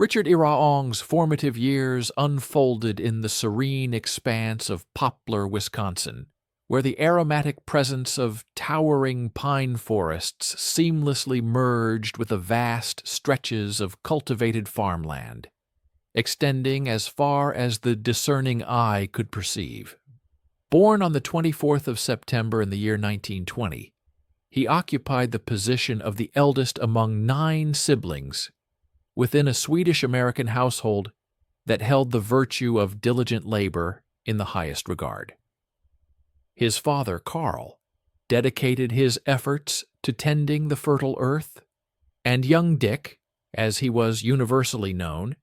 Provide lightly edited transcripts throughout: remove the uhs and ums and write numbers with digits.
Richard Iraong's formative years unfolded in the serene expanse of Poplar, Wisconsin, where the aromatic presence of towering pine forests seamlessly merged with the vast stretches of cultivated farmland, extending as far as the discerning eye could perceive. Born on the 24th of September in the year 1920, he occupied the position of the eldest among 9 siblings within a Swedish-American household that held the virtue of diligent labor in the highest regard. His father, Carl, dedicated his efforts to tending the fertile earth, and young Dick, as he was universally known,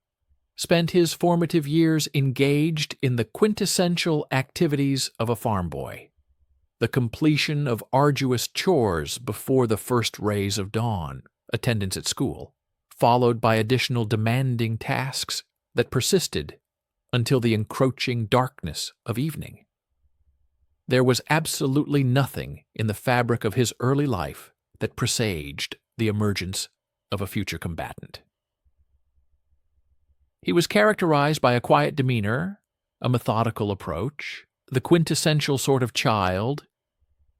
spent his formative years engaged in the quintessential activities of a farm boy, the completion of arduous chores before the first rays of dawn, attendance at school, followed by additional demanding tasks that persisted until the encroaching darkness of evening. There was absolutely nothing in the fabric of his early life that presaged the emergence of a future combatant. He was characterized by a quiet demeanor, a methodical approach, the quintessential sort of child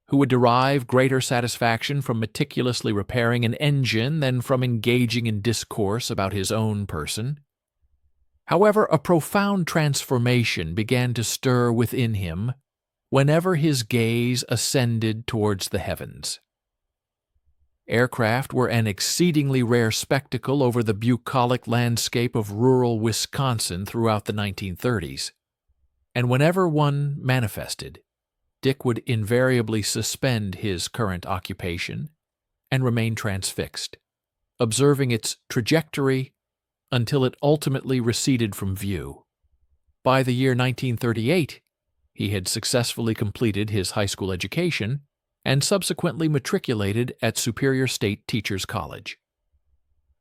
who would derive greater satisfaction from meticulously repairing an engine than from engaging in discourse about his own person. However, a profound transformation began to stir within him whenever his gaze ascended towards the heavens. Aircraft were an exceedingly rare spectacle over the bucolic landscape of rural Wisconsin throughout the 1930s, and whenever one manifested, Dick would invariably suspend his current occupation and remain transfixed, observing its trajectory until it ultimately receded from view. By the year 1938, he had successfully completed his high school education and subsequently matriculated at Superior State Teachers College.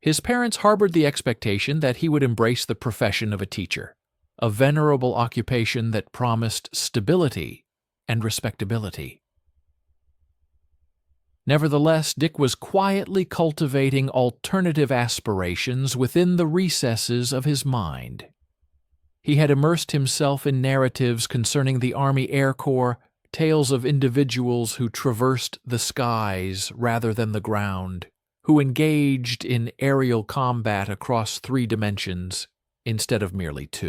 His parents harbored the expectation that he would embrace the profession of a teacher, a venerable occupation that promised stability and respectability. Nevertheless, Dick was quietly cultivating alternative aspirations within the recesses of his mind. He had immersed himself in narratives concerning the Army Air Corps, tales of individuals who traversed the skies rather than the ground, who engaged in aerial combat across 3 dimensions instead of merely 2.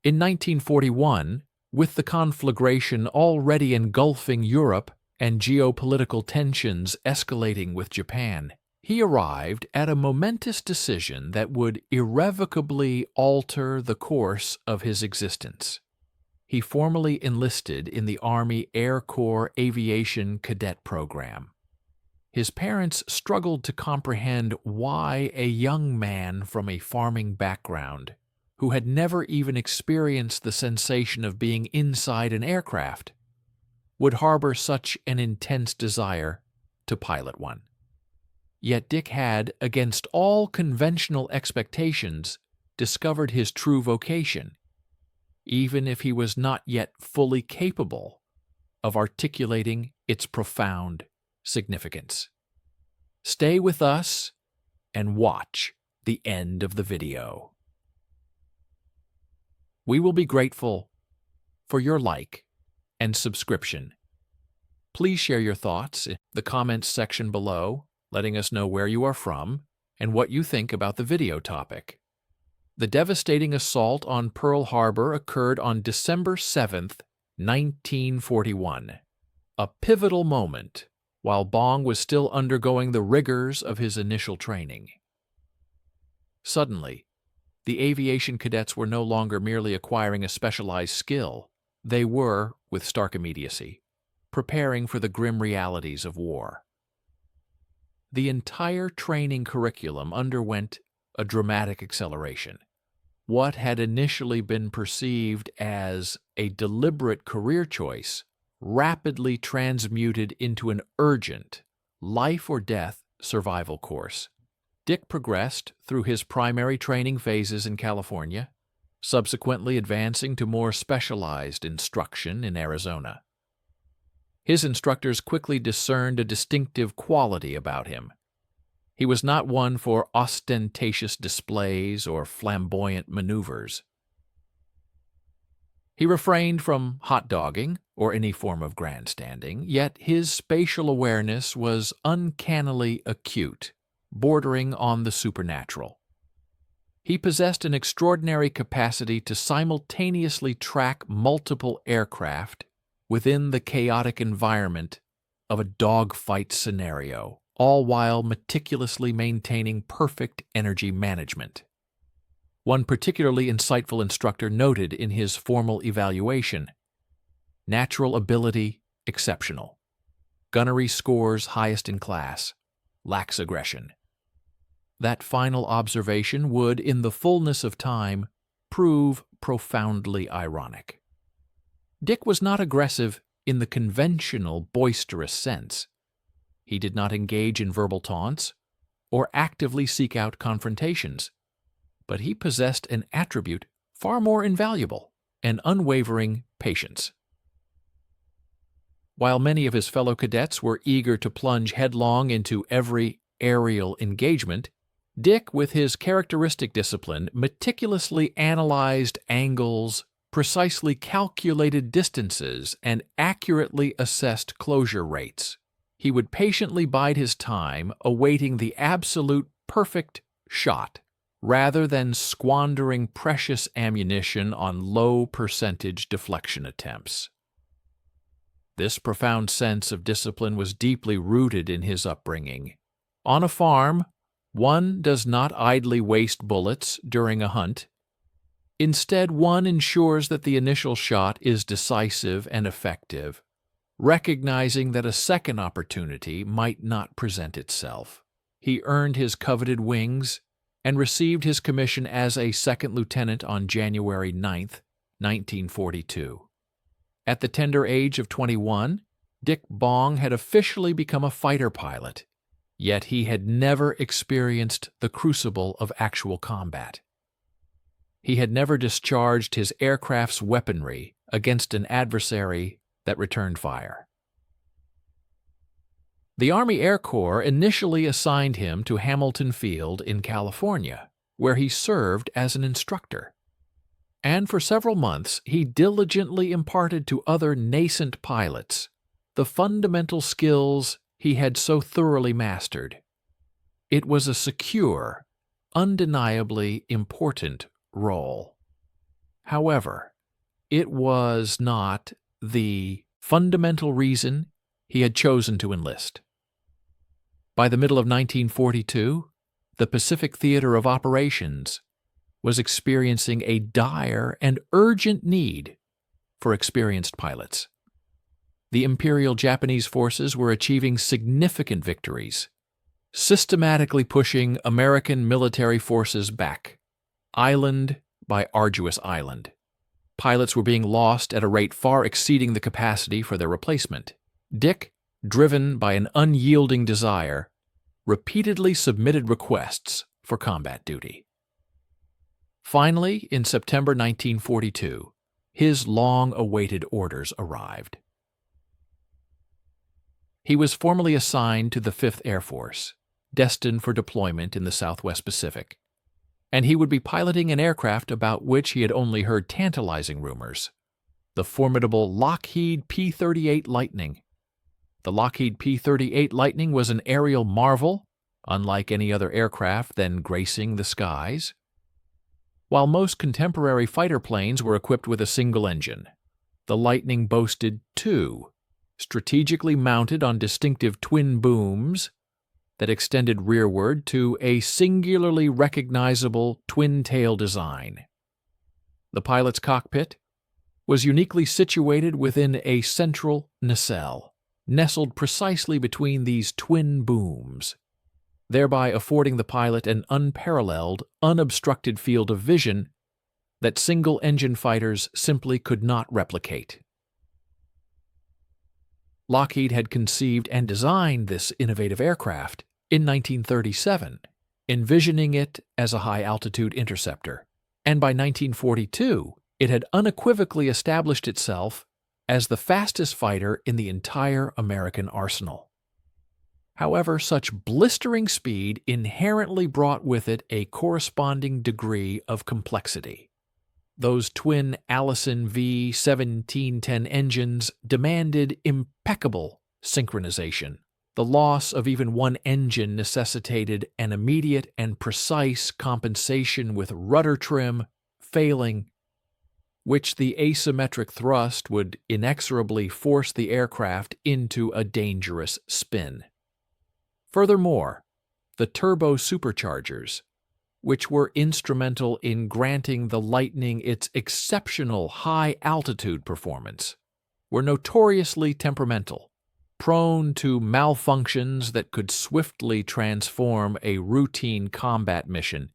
In 1941, with the conflagration already engulfing Europe and geopolitical tensions escalating with Japan, he arrived at a momentous decision that would irrevocably alter the course of his existence. He formally enlisted in the Army Air Corps Aviation Cadet Program. His parents struggled to comprehend why a young man from a farming background, who had never even experienced the sensation of being inside an aircraft, would harbor such an intense desire to pilot one. Yet Dick had, against all conventional expectations, discovered his true vocation, even if he was not yet fully capable of articulating its profound significance. Stay with us and watch the end of the video. We will be grateful for your like and subscription. Please share your thoughts in the comments section below, letting us know where you are from and what you think about the video topic. The devastating assault on Pearl Harbor occurred on December 7th, 1941, a pivotal moment while Bong was still undergoing the rigors of his initial training. Suddenly, the aviation cadets were no longer merely acquiring a specialized skill. They were, with stark immediacy, preparing for the grim realities of war. The entire training curriculum underwent a dramatic acceleration. What had initially been perceived as a deliberate career choice rapidly transmuted into an urgent, life-or-death survival course. Dick progressed through his primary training phases in California, subsequently advancing to more specialized instruction in Arizona. His instructors quickly discerned a distinctive quality about him: He was not one for ostentatious displays or flamboyant maneuvers. He refrained from hot-dogging or any form of grandstanding, yet his spatial awareness was uncannily acute, bordering on the supernatural. He possessed an extraordinary capacity to simultaneously track multiple aircraft within the chaotic environment of a dogfight scenario, all while meticulously maintaining perfect energy management. One particularly insightful instructor noted in his formal evaluation, natural ability exceptional, gunnery scores highest in class, lacks aggression. That final observation would, in the fullness of time, prove profoundly ironic. Dick was not aggressive in the conventional boisterous sense. He did not engage in verbal taunts or actively seek out confrontations, but he possessed an attribute far more invaluable, an unwavering patience. While many of his fellow cadets were eager to plunge headlong into every aerial engagement, Dick, with his characteristic discipline, meticulously analyzed angles, precisely calculated distances, and accurately assessed closure rates. He would patiently bide his time, awaiting the absolute perfect shot, rather than squandering precious ammunition on low-percentage deflection attempts. This profound sense of discipline was deeply rooted in his upbringing. On a farm, one does not idly waste bullets during a hunt. Instead, one ensures that the initial shot is decisive and effective, recognizing that a second opportunity might not present itself. He earned his coveted wings and received his commission as a second lieutenant on January 9, 1942. At the tender age of 21, Dick Bong had officially become a fighter pilot, yet he had never experienced the crucible of actual combat. He had never discharged his aircraft's weaponry against an adversary that returned fire. The Army Air Corps initially assigned him to Hamilton Field in California, where he served as an instructor. And for several months, he diligently imparted to other nascent pilots the fundamental skills he had so thoroughly mastered. It was a secure, undeniably important role. However, it was not the fundamental reason he had chosen to enlist. By the middle of 1942, the Pacific Theater of Operations was experiencing a dire and urgent need for experienced pilots. The Imperial Japanese forces were achieving significant victories, systematically pushing American military forces back, island by arduous island. Pilots were being lost at a rate far exceeding the capacity for their replacement. Dick, driven by an unyielding desire, repeatedly submitted requests for combat duty. Finally, in September 1942, his long-awaited orders arrived. He was formally assigned to the 5th Air Force, destined for deployment in the Southwest Pacific, and he would be piloting an aircraft about which he had only heard tantalizing rumors, the formidable Lockheed P-38 Lightning. The Lockheed P-38 Lightning was an aerial marvel, unlike any other aircraft then gracing the skies. While most contemporary fighter planes were equipped with a single engine, the Lightning boasted two, strategically mounted on distinctive twin booms that extended rearward to a singularly recognizable twin-tail design. The pilot's cockpit was uniquely situated within a central nacelle, nestled precisely between these twin booms, thereby affording the pilot an unparalleled, unobstructed field of vision that single-engine fighters simply could not replicate. Lockheed had conceived and designed this innovative aircraft in 1937, envisioning it as a high-altitude interceptor, and by 1942 it had unequivocally established itself as the fastest fighter in the entire American arsenal. However, such blistering speed inherently brought with it a corresponding degree of complexity. Those twin Allison V1710 engines demanded impeccable synchronization. The loss of even one engine necessitated an immediate and precise compensation with rudder trim failing, which the asymmetric thrust would inexorably force the aircraft into a dangerous spin. Furthermore, the turbo superchargers, which were instrumental in granting the Lightning its exceptional high-altitude performance, were notoriously temperamental, prone to malfunctions that could swiftly transform a routine combat mission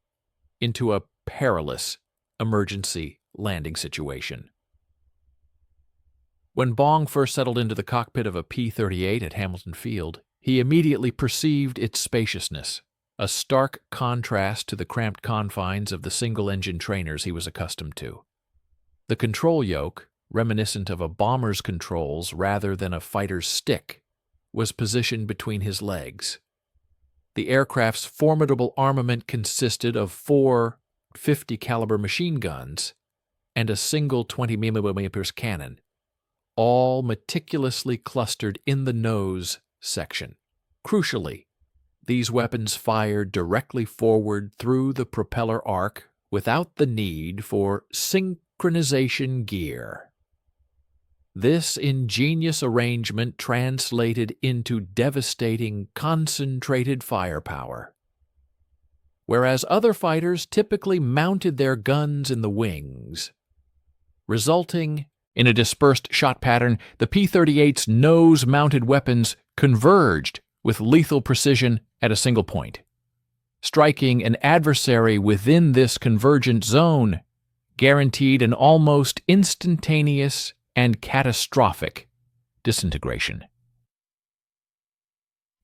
into a perilous emergency landing situation. When Bong first settled into the cockpit of a P-38 at Hamilton Field, he immediately perceived its spaciousness, a stark contrast to the cramped confines of the single-engine trainers he was accustomed to. The control yoke, reminiscent of a bomber's controls rather than a fighter's stick, was positioned between his legs. The aircraft's formidable armament consisted of 4 .50-caliber machine guns and a single 20mm cannon, all meticulously clustered in the nose section. Crucially, these weapons fired directly forward through the propeller arc without the need for synchronization gear. This ingenious arrangement translated into devastating, concentrated firepower. Whereas other fighters typically mounted their guns in the wings, resulting in a dispersed shot pattern, the P-38's nose-mounted weapons converged with lethal precision at a single point. Striking an adversary within this convergent zone guaranteed an almost instantaneous and catastrophic disintegration.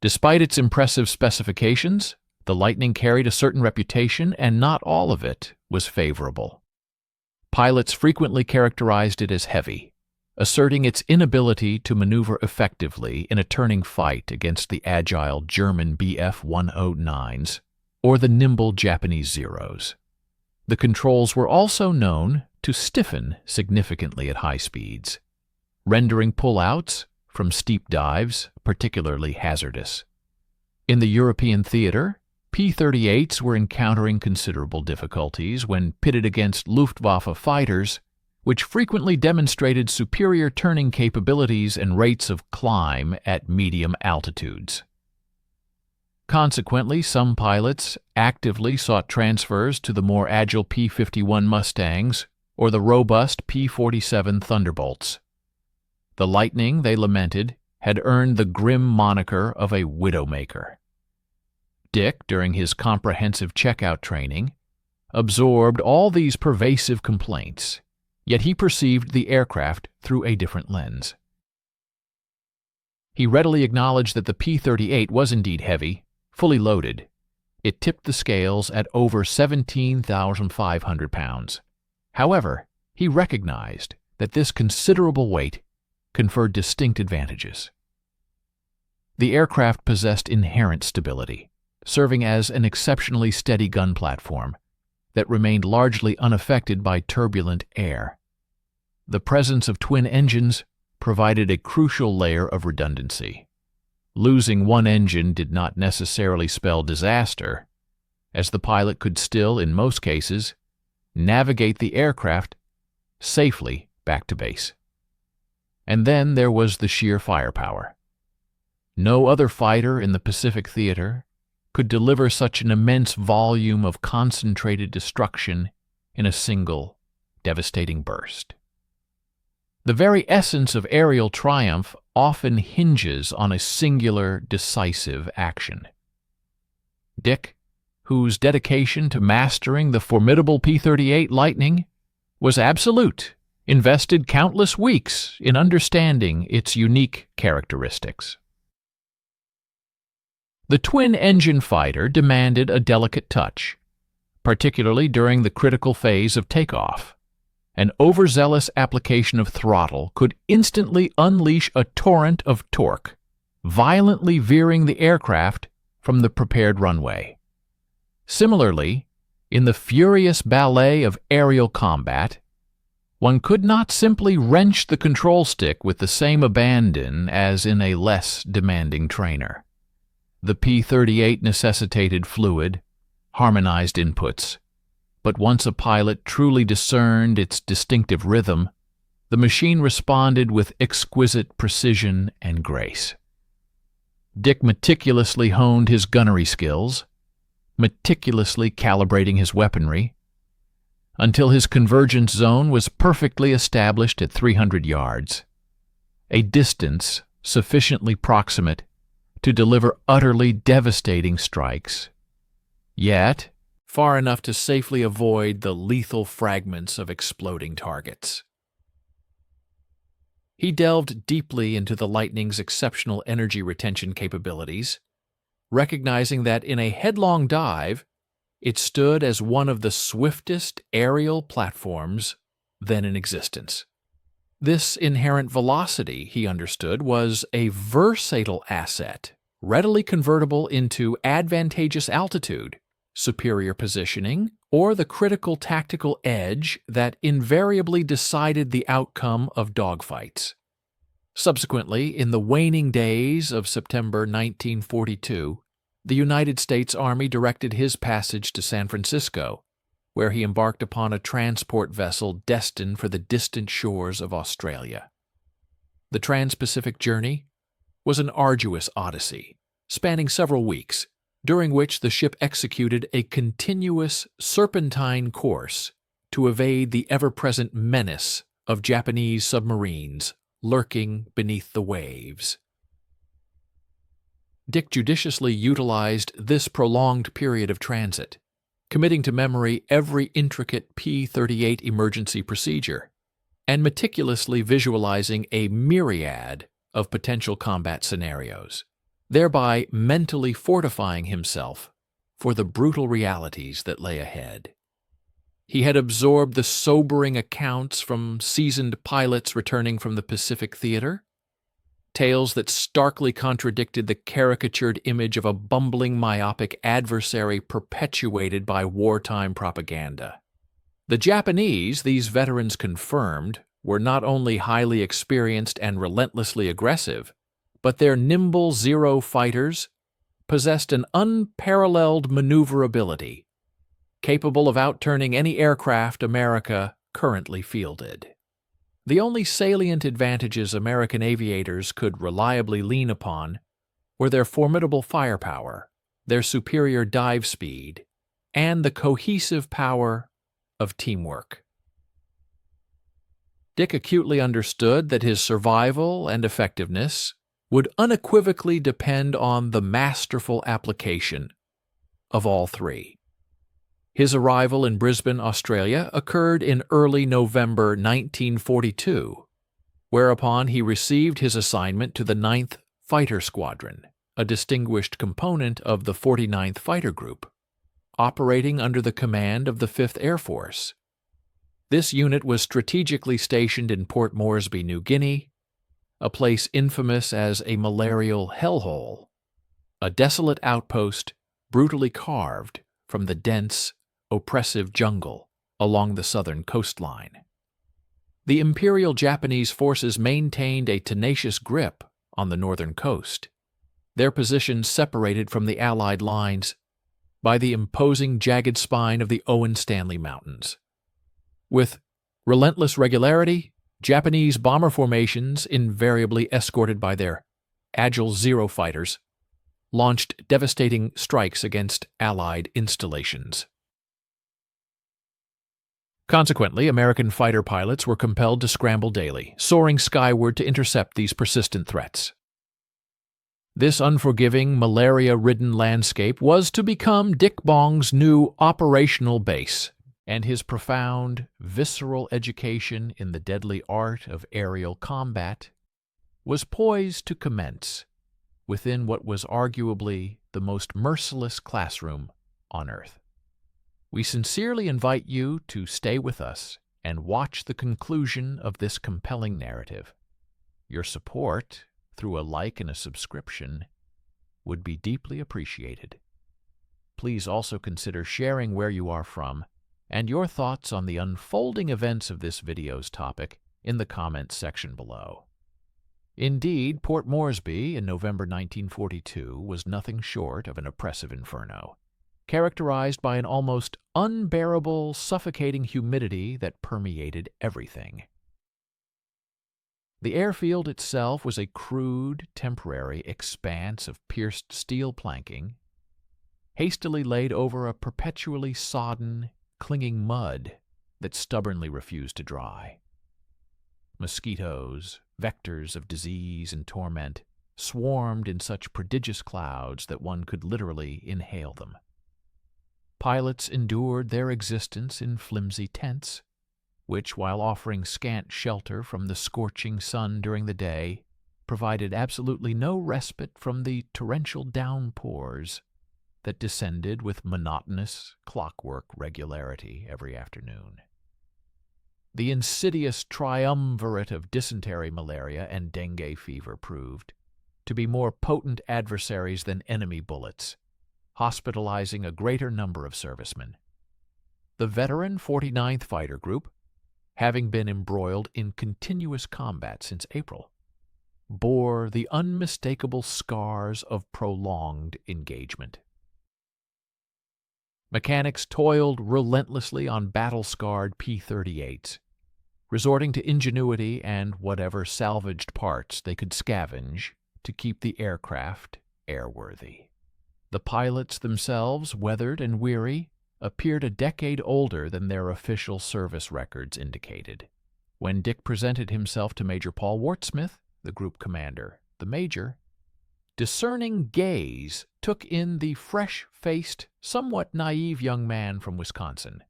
Despite its impressive specifications, the Lightning carried a certain reputation, and not all of it was favorable. Pilots frequently characterized it as heavy, asserting its inability to maneuver effectively in a turning fight against the agile German Bf-109s or the nimble Japanese Zeros. The controls were also known to stiffen significantly at high speeds, rendering pullouts from steep dives particularly hazardous. In the European theater, P-38s were encountering considerable difficulties when pitted against Luftwaffe fighters, which frequently demonstrated superior turning capabilities and rates of climb at medium altitudes. Consequently, some pilots actively sought transfers to the more agile P-51 Mustangs or the robust P-47 Thunderbolts. The Lightning, they lamented, had earned the grim moniker of a widowmaker. Dick, during his comprehensive checkout training, absorbed all these pervasive complaints, yet he perceived the aircraft through a different lens. He readily acknowledged that the P-38 was indeed heavy, fully loaded. It tipped the scales at over 17,500 pounds. However, he recognized that this considerable weight conferred distinct advantages. The aircraft possessed inherent stability, serving as an exceptionally steady gun platform that remained largely unaffected by turbulent air. The presence of twin engines provided a crucial layer of redundancy. Losing one engine did not necessarily spell disaster, as the pilot could still, in most cases, navigate the aircraft safely back to base. And then there was the sheer firepower. No other fighter in the Pacific theater could deliver such an immense volume of concentrated destruction in a single, devastating burst. The very essence of aerial triumph often hinges on a singular, decisive action. Dick, whose dedication to mastering the formidable P-38 Lightning was absolute, invested countless weeks in understanding its unique characteristics. The twin-engine fighter demanded a delicate touch, particularly during the critical phase of takeoff. An overzealous application of throttle could instantly unleash a torrent of torque, violently veering the aircraft from the prepared runway. Similarly, in the furious ballet of aerial combat, one could not simply wrench the control stick with the same abandon as in a less demanding trainer. The P-38 necessitated fluid, harmonized inputs, but once a pilot truly discerned its distinctive rhythm, the machine responded with exquisite precision and grace. Dick meticulously honed his gunnery skills, meticulously calibrating his weaponry, until his convergence zone was perfectly established at 300 yards, a distance sufficiently proximate to deliver utterly devastating strikes, yet far enough to safely avoid the lethal fragments of exploding targets. He delved deeply into the Lightning's exceptional energy retention capabilities, recognizing that in a headlong dive, it stood as one of the swiftest aerial platforms then in existence. This inherent velocity, he understood, was a versatile asset, readily convertible into advantageous altitude, superior positioning, or the critical tactical edge that invariably decided the outcome of dogfights. Subsequently, in the waning days of September 1942, the United States Army directed his passage to San Francisco, where he embarked upon a transport vessel destined for the distant shores of Australia. The trans-Pacific journey was an arduous odyssey, spanning several weeks, during which the ship executed a continuous serpentine course to evade the ever-present menace of Japanese submarines lurking beneath the waves. Dick judiciously utilized this prolonged period of transit, committing to memory every intricate P-38 emergency procedure, and meticulously visualizing a myriad of potential combat scenarios, thereby mentally fortifying himself for the brutal realities that lay ahead. He had absorbed the sobering accounts from seasoned pilots returning from the Pacific Theater, tales that starkly contradicted the caricatured image of a bumbling, myopic adversary perpetuated by wartime propaganda. The Japanese, these veterans confirmed, were not only highly experienced and relentlessly aggressive, but their nimble Zero fighters possessed an unparalleled maneuverability, capable of outturning any aircraft America currently fielded. The only salient advantages American aviators could reliably lean upon were their formidable firepower, their superior dive speed, and the cohesive power of teamwork. Dick acutely understood that his survival and effectiveness would unequivocally depend on the masterful application of all three. His arrival in Brisbane, Australia, occurred in early November 1942, whereupon he received his assignment to the 9th Fighter Squadron, a distinguished component of the 49th Fighter Group, operating under the command of the 5th Air Force. This unit was strategically stationed in Port Moresby, New Guinea, a place infamous as a malarial hellhole, a desolate outpost brutally carved from the dense, oppressive jungle along the southern coastline. The Imperial Japanese forces maintained a tenacious grip on the northern coast, their position separated from the Allied lines by the imposing jagged spine of the Owen Stanley Mountains. With relentless regularity, Japanese bomber formations, invariably escorted by their agile Zero fighters, launched devastating strikes against Allied installations. Consequently, American fighter pilots were compelled to scramble daily, soaring skyward to intercept these persistent threats. This unforgiving, malaria-ridden landscape was to become Dick Bong's new operational base, and his profound, visceral education in the deadly art of aerial combat was poised to commence within what was arguably the most merciless classroom on Earth. We sincerely invite you to stay with us and watch the conclusion of this compelling narrative. Your support through a like and a subscription would be deeply appreciated. Please also consider sharing where you are from and your thoughts on the unfolding events of this video's topic in the comments section below. Indeed, Port Moresby in November 1942 was nothing short of an oppressive inferno, characterized by an almost unbearable, suffocating humidity that permeated everything. The airfield itself was a crude, temporary expanse of pierced steel planking, hastily laid over a perpetually sodden, clinging mud that stubbornly refused to dry. Mosquitoes, vectors of disease and torment, swarmed in such prodigious clouds that one could literally inhale them. Pilots endured their existence in flimsy tents, which, while offering scant shelter from the scorching sun during the day, provided absolutely no respite from the torrential downpours that descended with monotonous, clockwork regularity every afternoon. The insidious triumvirate of dysentery, malaria, and dengue fever proved to be more potent adversaries than enemy bullets, hospitalizing a greater number of servicemen. The veteran 49th Fighter Group, having been embroiled in continuous combat since April, bore the unmistakable scars of prolonged engagement. Mechanics toiled relentlessly on battle-scarred P-38s, resorting to ingenuity and whatever salvaged parts they could scavenge to keep the aircraft airworthy. The pilots themselves, weathered and weary, appeared a decade older than their official service records indicated. When Dick presented himself to Major Paul Wartsmith, the group commander, the major, discerning gaze took in the fresh-faced, somewhat naive young man from Wisconsin.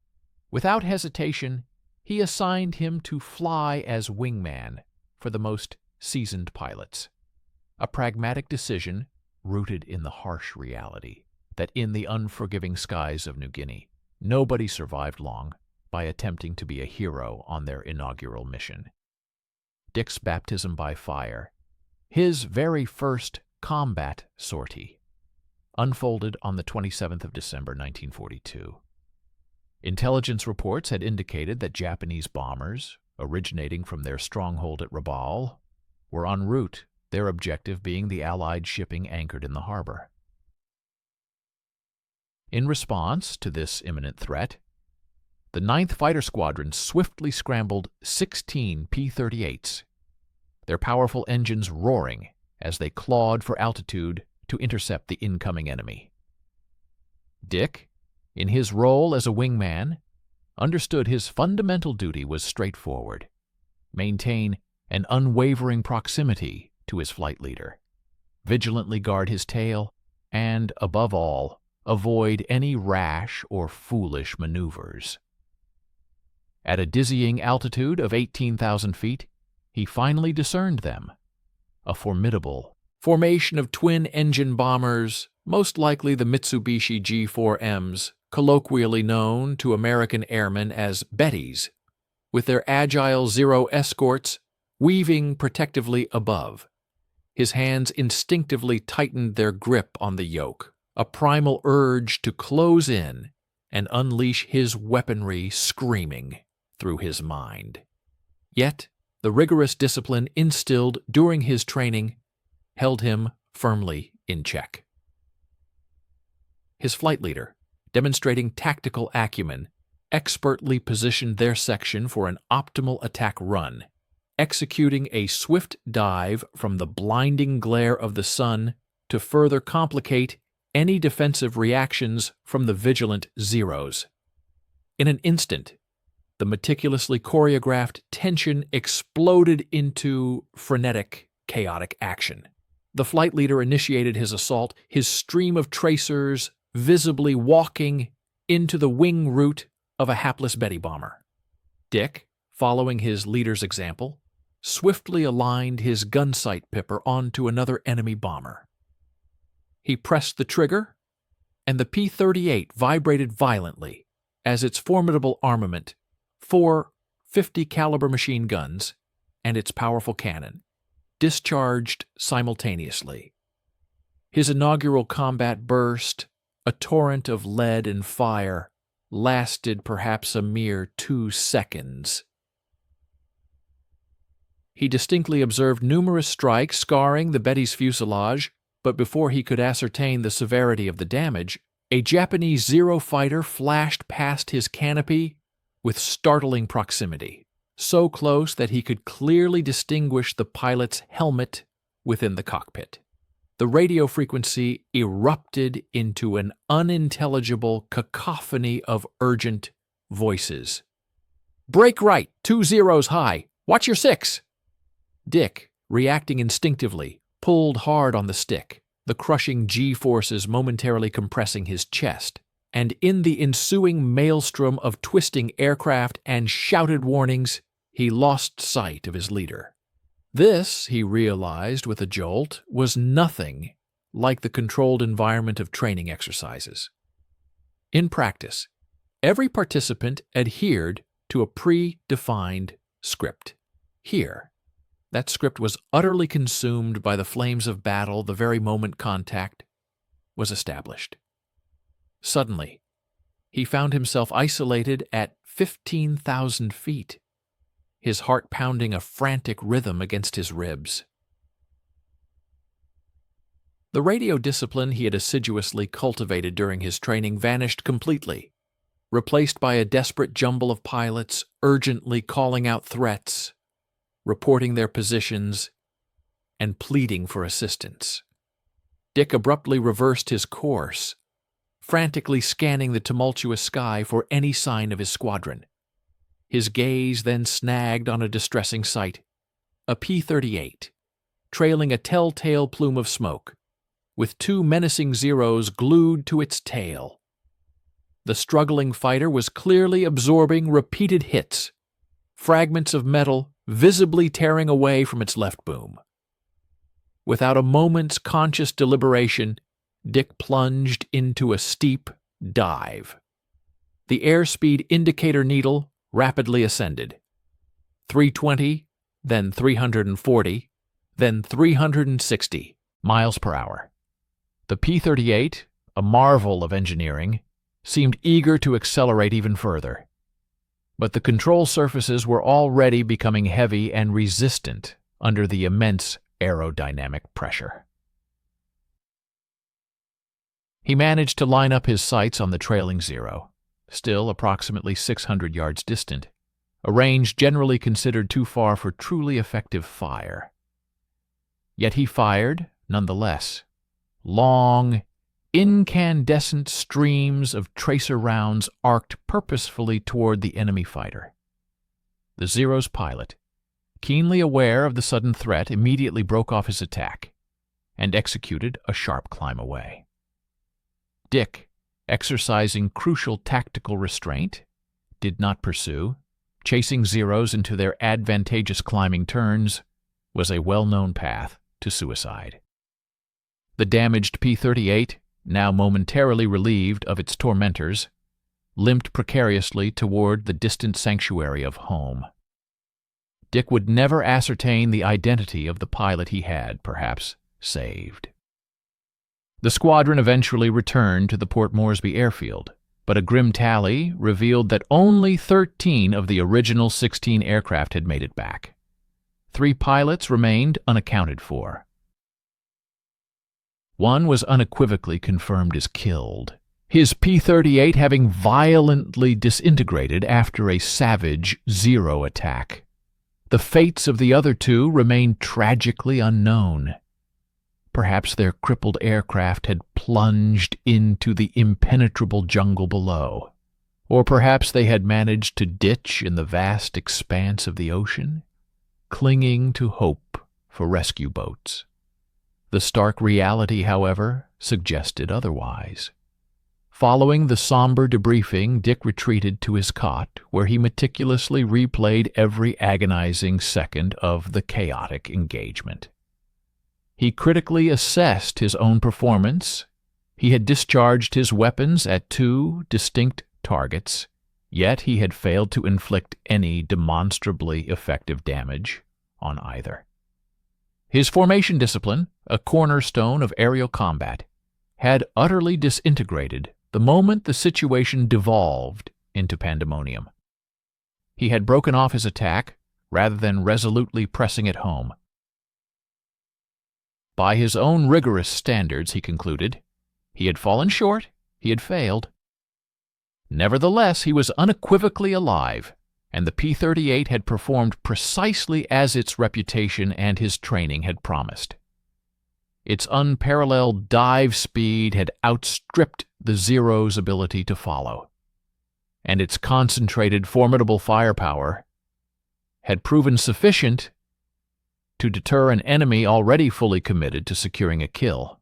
Without hesitation, he assigned him to fly as wingman for the most seasoned pilots, a pragmatic decision rooted in the harsh reality that in the unforgiving skies of New Guinea, nobody survived long by attempting to be a hero on their inaugural mission. Dick's baptism by fire, his very first combat sortie, unfolded on the 27th of December 1942. Intelligence reports had indicated that Japanese bombers, originating from their stronghold at Rabaul, were en route, their objective being the Allied shipping anchored in the harbor. In response to this imminent threat, the 9th Fighter Squadron swiftly scrambled 16 P-38s, their powerful engines roaring as they clawed for altitude to intercept the incoming enemy. Dick, in his role as a wingman, understood his fundamental duty was straightforward: maintain an unwavering proximity to his flight leader, vigilantly guard his tail, and, above all, avoid any rash or foolish maneuvers. At a dizzying altitude of 18,000 feet, he finally discerned them, a formidable formation of twin-engine bombers, most likely the Mitsubishi G4Ms, colloquially known to American airmen as Bettys, with their agile Zero escorts weaving protectively above. His hands instinctively tightened their grip on the yoke, a primal urge to close in and unleash his weaponry screaming through his mind. Yet, the rigorous discipline instilled during his training held him firmly in check. His flight leader, demonstrating tactical acumen, expertly positioned their section for an optimal attack run, executing a swift dive from the blinding glare of the sun to further complicate any defensive reactions from the vigilant Zeros. In an instant, the meticulously choreographed tension exploded into frenetic, chaotic action. The flight leader initiated his assault, his stream of tracers visibly walking into the wing route of a hapless Betty bomber. Dick, following his leader's example, swiftly aligned his gun sight pipper onto another enemy bomber. He pressed the trigger, and the P-38 vibrated violently as its formidable armament, 4 50-caliber machine guns, and its powerful cannon, discharged simultaneously. His inaugural combat burst, a torrent of lead and fire, lasted perhaps a mere 2 seconds. He distinctly observed numerous strikes scarring the Betty's fuselage, but before he could ascertain the severity of the damage, a Japanese Zero fighter flashed past his canopy with startling proximity, so close that he could clearly distinguish the pilot's helmet within the cockpit. The radio frequency erupted into an unintelligible cacophony of urgent voices. "Brake right, 2 zeros high. Watch your 6." Dick, reacting instinctively, pulled hard on the stick, the crushing G-forces momentarily compressing his chest, and in the ensuing maelstrom of twisting aircraft and shouted warnings, he lost sight of his leader. This, he realized with a jolt, was nothing like the controlled environment of training exercises. In practice, every participant adhered to a predefined script. Here, that script was utterly consumed by the flames of battle the very moment contact was established. Suddenly, he found himself isolated at 15,000 feet, his heart pounding a frantic rhythm against his ribs. The radio discipline he had assiduously cultivated during his training vanished completely, replaced by a desperate jumble of pilots urgently calling out threats, reporting their positions, and pleading for assistance. Dick abruptly reversed his course, frantically scanning the tumultuous sky for any sign of his squadron. His gaze then snagged on a distressing sight, a P-38, trailing a telltale plume of smoke, with 2 menacing Zeros glued to its tail. The struggling fighter was clearly absorbing repeated hits, fragments of metal visibly tearing away from its left boom. Without a moment's conscious deliberation, Dick plunged into a steep dive. The airspeed indicator needle rapidly ascended. 320, then 340, then 360 miles per hour. The P-38, a marvel of engineering, seemed eager to accelerate even further. But the control surfaces were already becoming heavy and resistant under the immense aerodynamic pressure. He managed to line up his sights on the trailing Zero, still approximately 600 yards distant, a range generally considered too far for truly effective fire. Yet he fired, nonetheless. Long, incandescent streams of tracer rounds arced purposefully toward the enemy fighter. The Zero's pilot, keenly aware of the sudden threat, immediately broke off his attack and executed a sharp climb away. Dick, exercising crucial tactical restraint, did not pursue. Chasing Zeros into their advantageous climbing turns was a well-known path to suicide. The damaged P-38, now momentarily relieved of its tormentors, limped precariously toward the distant sanctuary of home. Dick would never ascertain the identity of the pilot he had, perhaps, saved. The squadron eventually returned to the Port Moresby airfield, but a grim tally revealed that only 13 of the original 16 aircraft had made it back. 3 pilots remained unaccounted for. One was unequivocally confirmed as killed, his P-38 having violently disintegrated after a savage Zero attack. The fates of the other 2 remained tragically unknown. Perhaps their crippled aircraft had plunged into the impenetrable jungle below, or perhaps they had managed to ditch in the vast expanse of the ocean, clinging to hope for rescue boats. The stark reality, however, suggested otherwise. Following the somber debriefing, Dick retreated to his cot, where he meticulously replayed every agonizing second of the chaotic engagement. He critically assessed his own performance. He had discharged his weapons at 2 distinct targets, yet he had failed to inflict any demonstrably effective damage on either. His formation discipline, a cornerstone of aerial combat, had utterly disintegrated the moment the situation devolved into pandemonium. He had broken off his attack rather than resolutely pressing it home. By his own rigorous standards, he concluded, he had fallen short, he had failed. Nevertheless, he was unequivocally alive, and the P-38 had performed precisely as its reputation and his training had promised. Its unparalleled dive speed had outstripped the Zero's ability to follow, and its concentrated, formidable firepower had proven sufficient to deter an enemy already fully committed to securing a kill.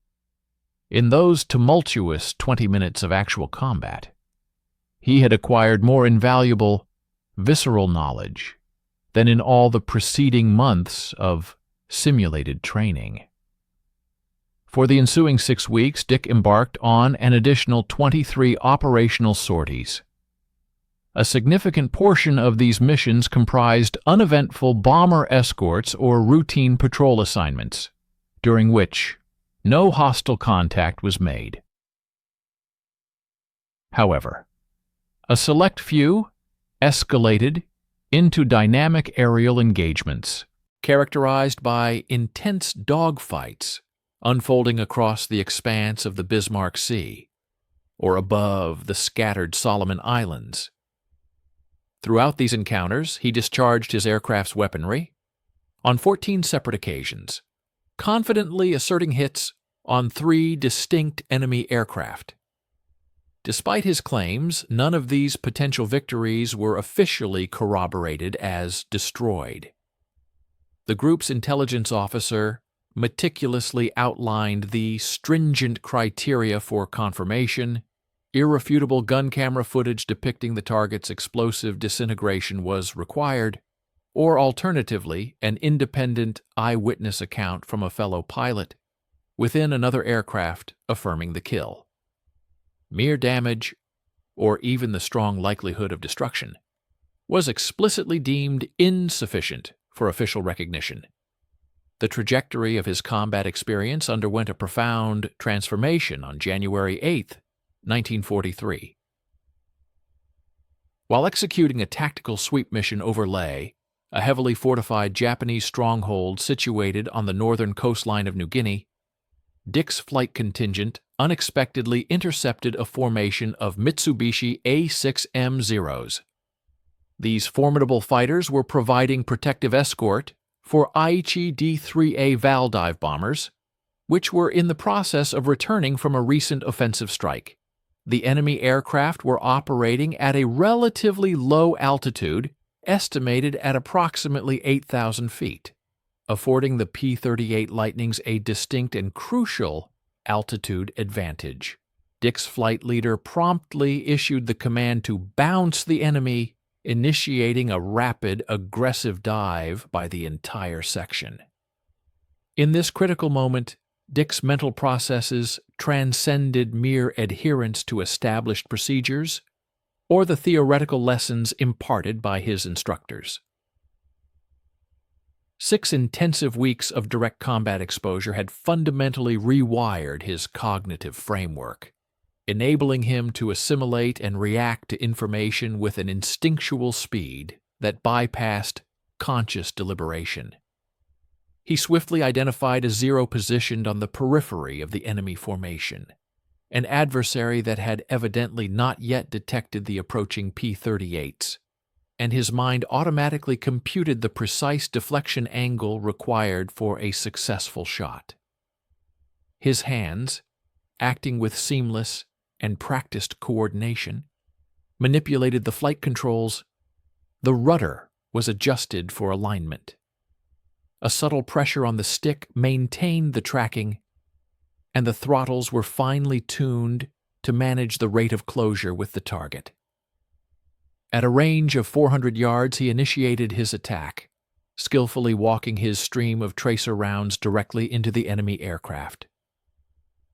In those tumultuous 20 minutes of actual combat, he had acquired more invaluable, visceral knowledge than in all the preceding months of simulated training. For the ensuing 6 weeks, Dick embarked on an additional 23 operational sorties. A significant portion of these missions comprised uneventful bomber escorts or routine patrol assignments, during which no hostile contact was made. However, a select few escalated into dynamic aerial engagements, characterized by intense dogfights unfolding across the expanse of the Bismarck Sea or above the scattered Solomon Islands. Throughout these encounters, he discharged his aircraft's weaponry on 14 separate occasions, confidently asserting hits on 3 distinct enemy aircraft. Despite his claims, none of these potential victories were officially corroborated as destroyed. The group's intelligence officer meticulously outlined the stringent criteria for confirmation. Irrefutable gun camera footage depicting the target's explosive disintegration was required, or alternatively, an independent eyewitness account from a fellow pilot within another aircraft affirming the kill. Mere damage, or even the strong likelihood of destruction, was explicitly deemed insufficient for official recognition. The trajectory of his combat experience underwent a profound transformation on January 8, 1943. While executing a tactical sweep mission over Leh, a heavily fortified Japanese stronghold situated on the northern coastline of New Guinea, Dick's flight contingent unexpectedly intercepted a formation of Mitsubishi A-6M Zeros. These formidable fighters were providing protective escort for Aichi D-3A Val dive bombers, which were in the process of returning from a recent offensive strike. The enemy aircraft were operating at a relatively low altitude, estimated at approximately 8,000 feet, affording the P-38 Lightnings a distinct and crucial altitude advantage. Dick's flight leader promptly issued the command to bounce the enemy, initiating a rapid, aggressive dive by the entire section. In this critical moment, Dick's mental processes transcended mere adherence to established procedures or the theoretical lessons imparted by his instructors. 6 intensive weeks of direct combat exposure had fundamentally rewired his cognitive framework, enabling him to assimilate and react to information with an instinctual speed that bypassed conscious deliberation. He swiftly identified a Zero positioned on the periphery of the enemy formation, an adversary that had evidently not yet detected the approaching P-38s, and his mind automatically computed the precise deflection angle required for a successful shot. His hands, acting with seamless and practiced coordination, manipulated the flight controls. The rudder was adjusted for alignment. A subtle pressure on the stick maintained the tracking, and the throttles were finely tuned to manage the rate of closure with the target. At a range of 400 yards, he initiated his attack, skillfully walking his stream of tracer rounds directly into the enemy aircraft.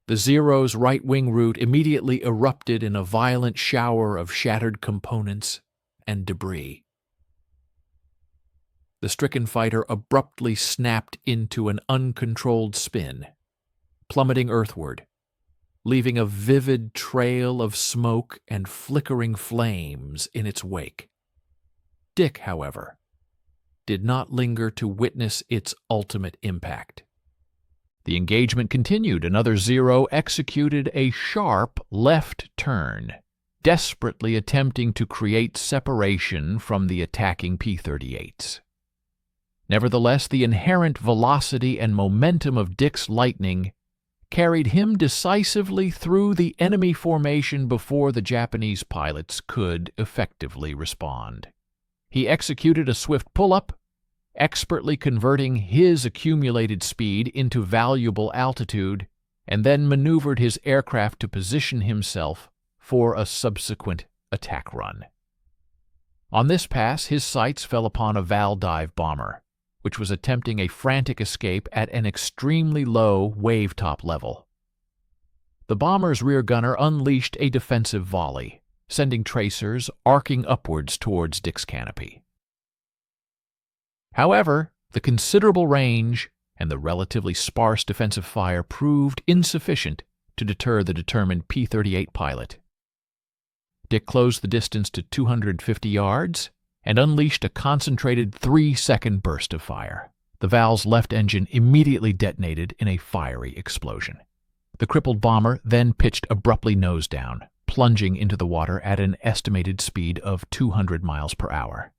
The Zero's right-wing root immediately erupted in a violent shower of shattered components and debris. The stricken fighter abruptly snapped into an uncontrolled spin, plummeting earthward, leaving a vivid trail of smoke and flickering flames in its wake. Dick, however, did not linger to witness its ultimate impact. The engagement continued. Another Zero executed a sharp left turn, desperately attempting to create separation from the attacking P-38s. Nevertheless, the inherent velocity and momentum of Dick's lightning carried him decisively through the enemy formation before the Japanese pilots could effectively respond. He executed a swift pull-up, expertly converting his accumulated speed into valuable altitude, and then maneuvered his aircraft to position himself for a subsequent attack run. On this pass, his sights fell upon a Val dive bomber, which was attempting a frantic escape at an extremely low wave-top level. The bomber's rear gunner unleashed a defensive volley, sending tracers arcing upwards towards Dick's canopy. However, the considerable range and the relatively sparse defensive fire proved insufficient to deter the determined P-38 pilot. Dick closed the distance to 250 yards and unleashed a concentrated 3-second burst of fire. The Val's left engine immediately detonated in a fiery explosion. The crippled bomber then pitched abruptly nose down, plunging into the water at an estimated speed of 200 miles per hour.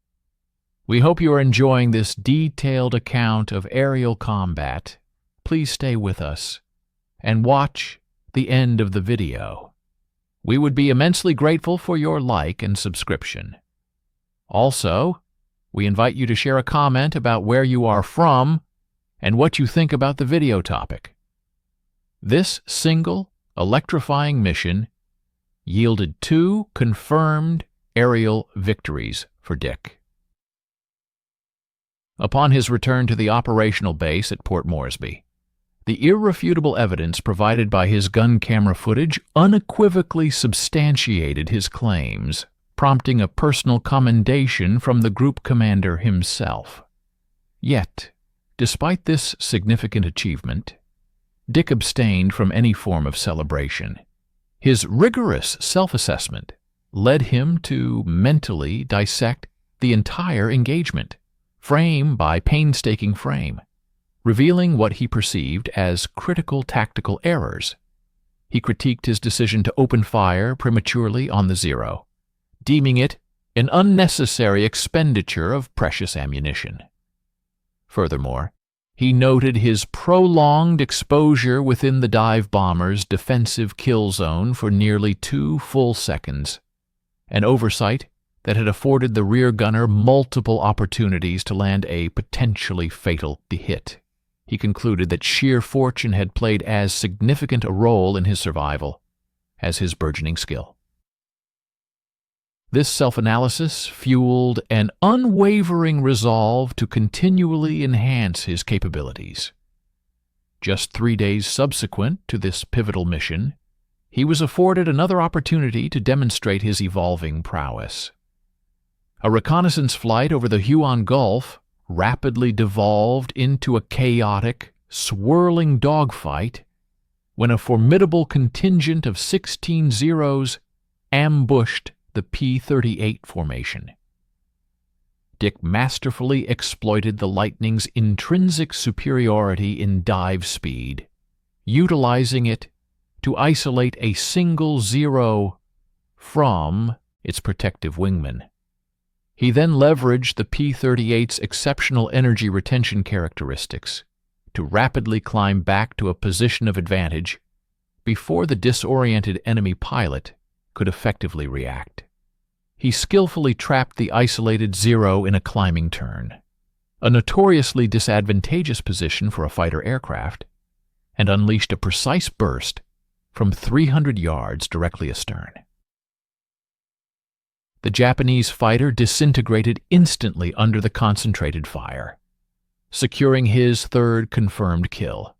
We hope you are enjoying this detailed account of aerial combat. Please stay with us and watch the end of the video. We would be immensely grateful for your like and subscription. Also, we invite you to share a comment about where you are from and what you think about the video topic. This single, electrifying mission yielded 2 confirmed aerial victories for Dick. Upon his return to the operational base at Port Moresby, the irrefutable evidence provided by his gun camera footage unequivocally substantiated his claims, prompting a personal commendation from the group commander himself. Yet, despite this significant achievement, Dick abstained from any form of celebration. His rigorous self-assessment led him to mentally dissect the entire engagement, frame by painstaking frame, revealing what he perceived as critical tactical errors. He critiqued his decision to open fire prematurely on the Zero, deeming it an unnecessary expenditure of precious ammunition. Furthermore, he noted his prolonged exposure within the dive bomber's defensive kill zone for nearly 2 full seconds, an oversight that had afforded the rear gunner multiple opportunities to land a potentially fatal hit. He concluded that sheer fortune had played as significant a role in his survival as his burgeoning skill. This self-analysis fueled an unwavering resolve to continually enhance his capabilities. Just 3 days subsequent to this pivotal mission, he was afforded another opportunity to demonstrate his evolving prowess. A reconnaissance flight over the Huon Gulf rapidly devolved into a chaotic, swirling dogfight when a formidable contingent of 16 Zeros ambushed the P-38 formation. Dick masterfully exploited the Lightning's intrinsic superiority in dive speed, utilizing it to isolate a single Zero from its protective wingman. He then leveraged the P-38's exceptional energy retention characteristics to rapidly climb back to a position of advantage before the disoriented enemy pilot could effectively react. He skillfully trapped the isolated Zero in a climbing turn, a notoriously disadvantageous position for a fighter aircraft, and unleashed a precise burst from 300 yards directly astern. The Japanese fighter disintegrated instantly under the concentrated fire, securing his 3rd confirmed kill.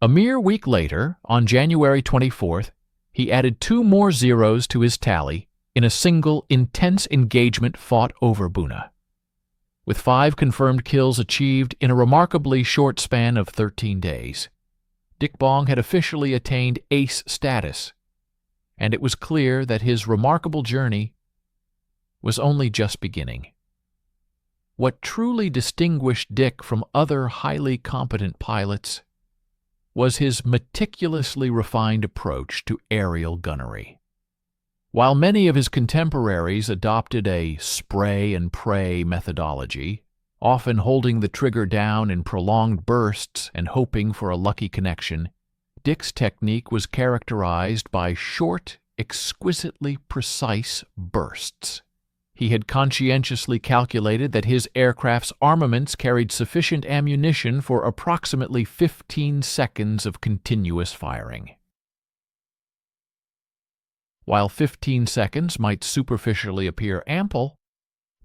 A mere week later, on January 24th, he added 2 more Zeros to his tally in a single intense engagement fought over Buna. with 5 confirmed kills achieved in a remarkably short span of 13 days. Dick Bong had officially attained ace status, and it was clear that his remarkable journey was only just beginning. What truly distinguished Dick from other highly competent pilots was his meticulously refined approach to aerial gunnery. While many of his contemporaries adopted a spray-and-pray methodology, often holding the trigger down in prolonged bursts and hoping for a lucky connection, Dick's technique was characterized by short, exquisitely precise bursts. He had conscientiously calculated that his aircraft's armaments carried sufficient ammunition for approximately 15 seconds of continuous firing. While 15 seconds might superficially appear ample,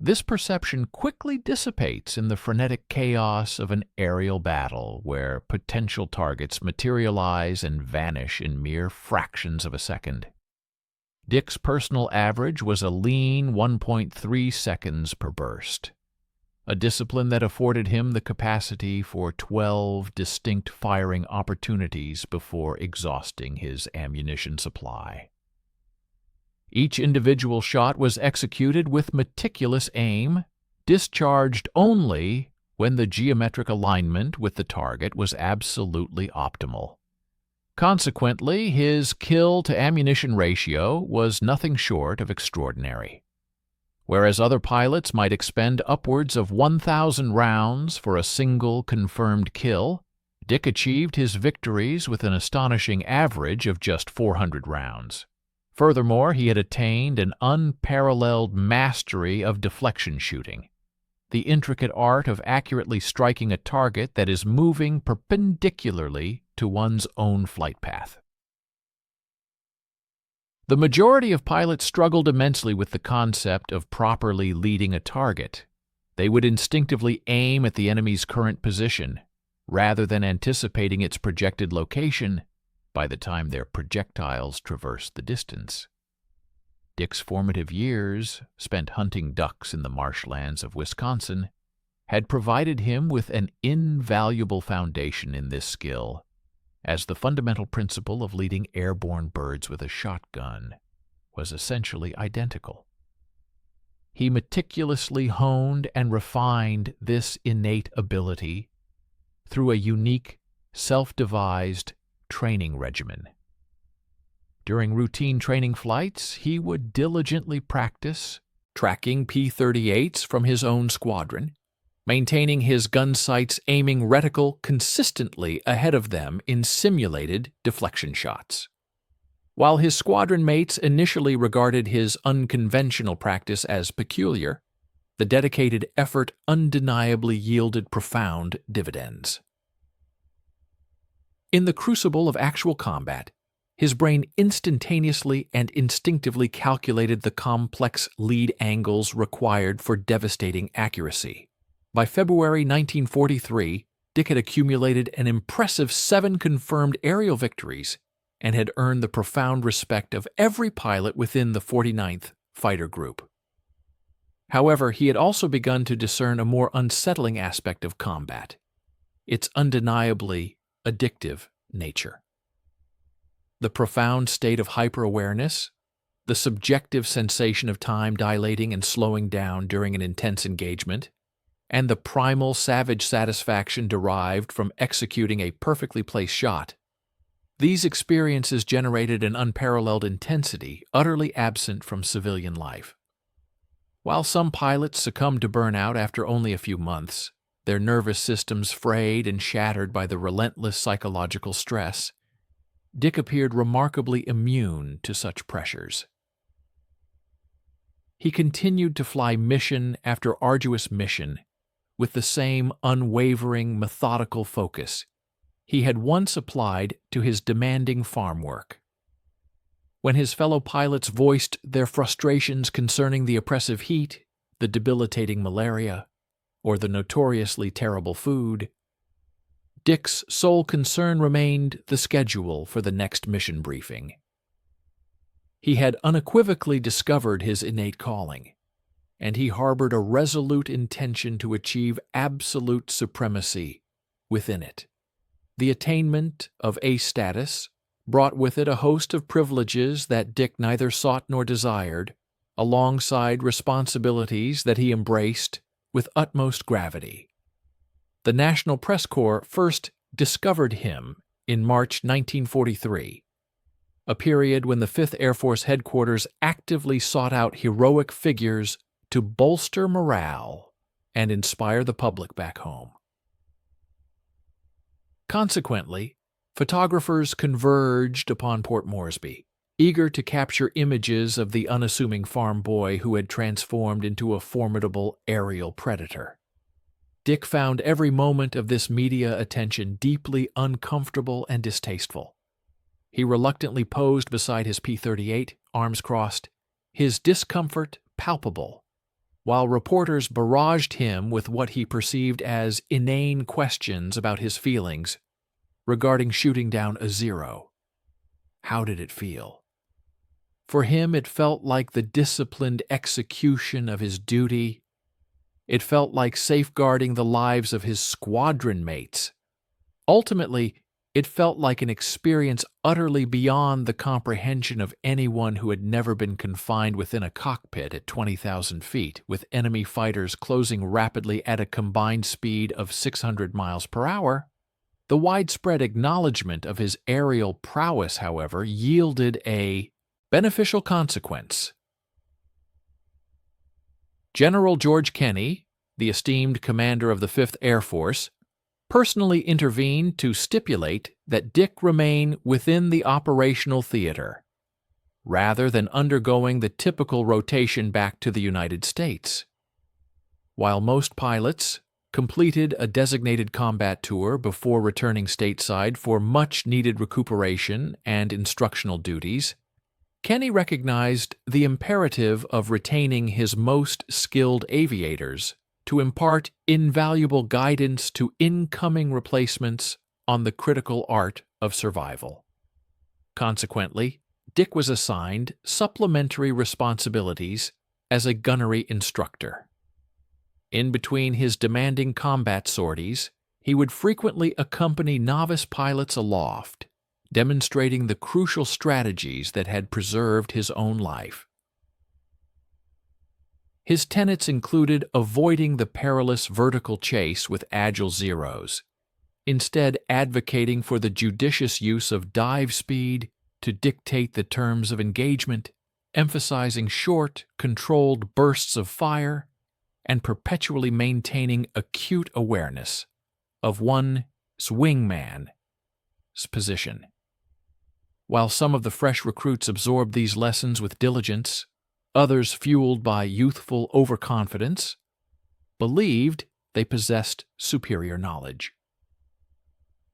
this perception quickly dissipates in the frenetic chaos of an aerial battle where potential targets materialize and vanish in mere fractions of a second. Dick's personal average was a lean 1.3 seconds per burst, a discipline that afforded him the capacity for 12 distinct firing opportunities before exhausting his ammunition supply. Each individual shot was executed with meticulous aim, discharged only when the geometric alignment with the target was absolutely optimal. Consequently, his kill-to-ammunition ratio was nothing short of extraordinary. Whereas other pilots might expend upwards of 1,000 rounds for a single confirmed kill, Dick achieved his victories with an astonishing average of just 400 rounds. Furthermore, he had attained an unparalleled mastery of deflection shooting, the intricate art of accurately striking a target that is moving perpendicularly to one's own flight path. The majority of pilots struggled immensely with the concept of properly leading a target. They would instinctively aim at the enemy's current position, rather than anticipating its projected location by the time their projectiles traversed the distance. Dick's formative years, spent hunting ducks in the marshlands of Wisconsin, had provided him with an invaluable foundation in this skill, as the fundamental principle of leading airborne birds with a shotgun was essentially identical. He meticulously honed and refined this innate ability through a unique, self-devised training regimen. During routine training flights, he would diligently practice tracking P-38s from his own squadron, maintaining his gun sight's aiming reticle consistently ahead of them in simulated deflection shots. While his squadron mates initially regarded his unconventional practice as peculiar, the dedicated effort undeniably yielded profound dividends. In the crucible of actual combat, his brain instantaneously and instinctively calculated the complex lead angles required for devastating accuracy. By February 1943, Dick had accumulated an impressive 7 confirmed aerial victories and had earned the profound respect of every pilot within the 49th Fighter Group. However, he had also begun to discern a more unsettling aspect of combat, its undeniably addictive nature. The profound state of hyper-awareness, the subjective sensation of time dilating and slowing down during an intense engagement, and the primal savage satisfaction derived from executing a perfectly placed shot. These experiences generated an unparalleled intensity utterly absent from civilian life. While some pilots succumbed to burnout after only a few months, their nervous systems frayed and shattered by the relentless psychological stress, Dick appeared remarkably immune to such pressures. He continued to fly mission after arduous mission with the same unwavering, methodical focus he had once applied to his demanding farm work. When his fellow pilots voiced their frustrations concerning the oppressive heat, the debilitating malaria, or the notoriously terrible food, Dick's sole concern remained the schedule for the next mission briefing. He had unequivocally discovered his innate calling, and he harbored a resolute intention to achieve absolute supremacy within it. The attainment of A status brought with it a host of privileges that Dick neither sought nor desired, alongside responsibilities that he embraced with utmost gravity. The National Press Corps first discovered him in March 1943, a period when the 5th Air Force Headquarters actively sought out heroic figures to bolster morale and inspire the public back home. Consequently, photographers converged upon Port Moresby, eager to capture images of the unassuming farm boy who had transformed into a formidable aerial predator. Dick found every moment of this media attention deeply uncomfortable and distasteful. He reluctantly posed beside his P-38, arms crossed, his discomfort palpable, while reporters barraged him with what he perceived as inane questions about his feelings regarding shooting down a Zero. How did it feel? For him, it felt like the disciplined execution of his duty. It felt like safeguarding the lives of his squadron mates. Ultimately, it felt like an experience utterly beyond the comprehension of anyone who had never been confined within a cockpit at 20,000 feet, with enemy fighters closing rapidly at a combined speed of 600 miles per hour. The widespread acknowledgement of his aerial prowess, however, yielded a beneficial consequence. General George Kenney, the esteemed commander of the 5th Air Force, personally intervened to stipulate that Dick remain within the operational theater, rather than undergoing the typical rotation back to the United States. While most pilots completed a designated combat tour before returning stateside for much-needed recuperation and instructional duties, Kenney recognized the imperative of retaining his most skilled aviators to impart invaluable guidance to incoming replacements on the critical art of survival. Consequently, Dick was assigned supplementary responsibilities as a gunnery instructor. In between his demanding combat sorties, he would frequently accompany novice pilots aloft, demonstrating the crucial strategies that had preserved his own life. His tenets included avoiding the perilous vertical chase with agile Zeros, instead advocating for the judicious use of dive speed to dictate the terms of engagement, emphasizing short, controlled bursts of fire, and perpetually maintaining acute awareness of one's wingman's position. While some of the fresh recruits absorbed these lessons with diligence, others, fueled by youthful overconfidence, believed they possessed superior knowledge.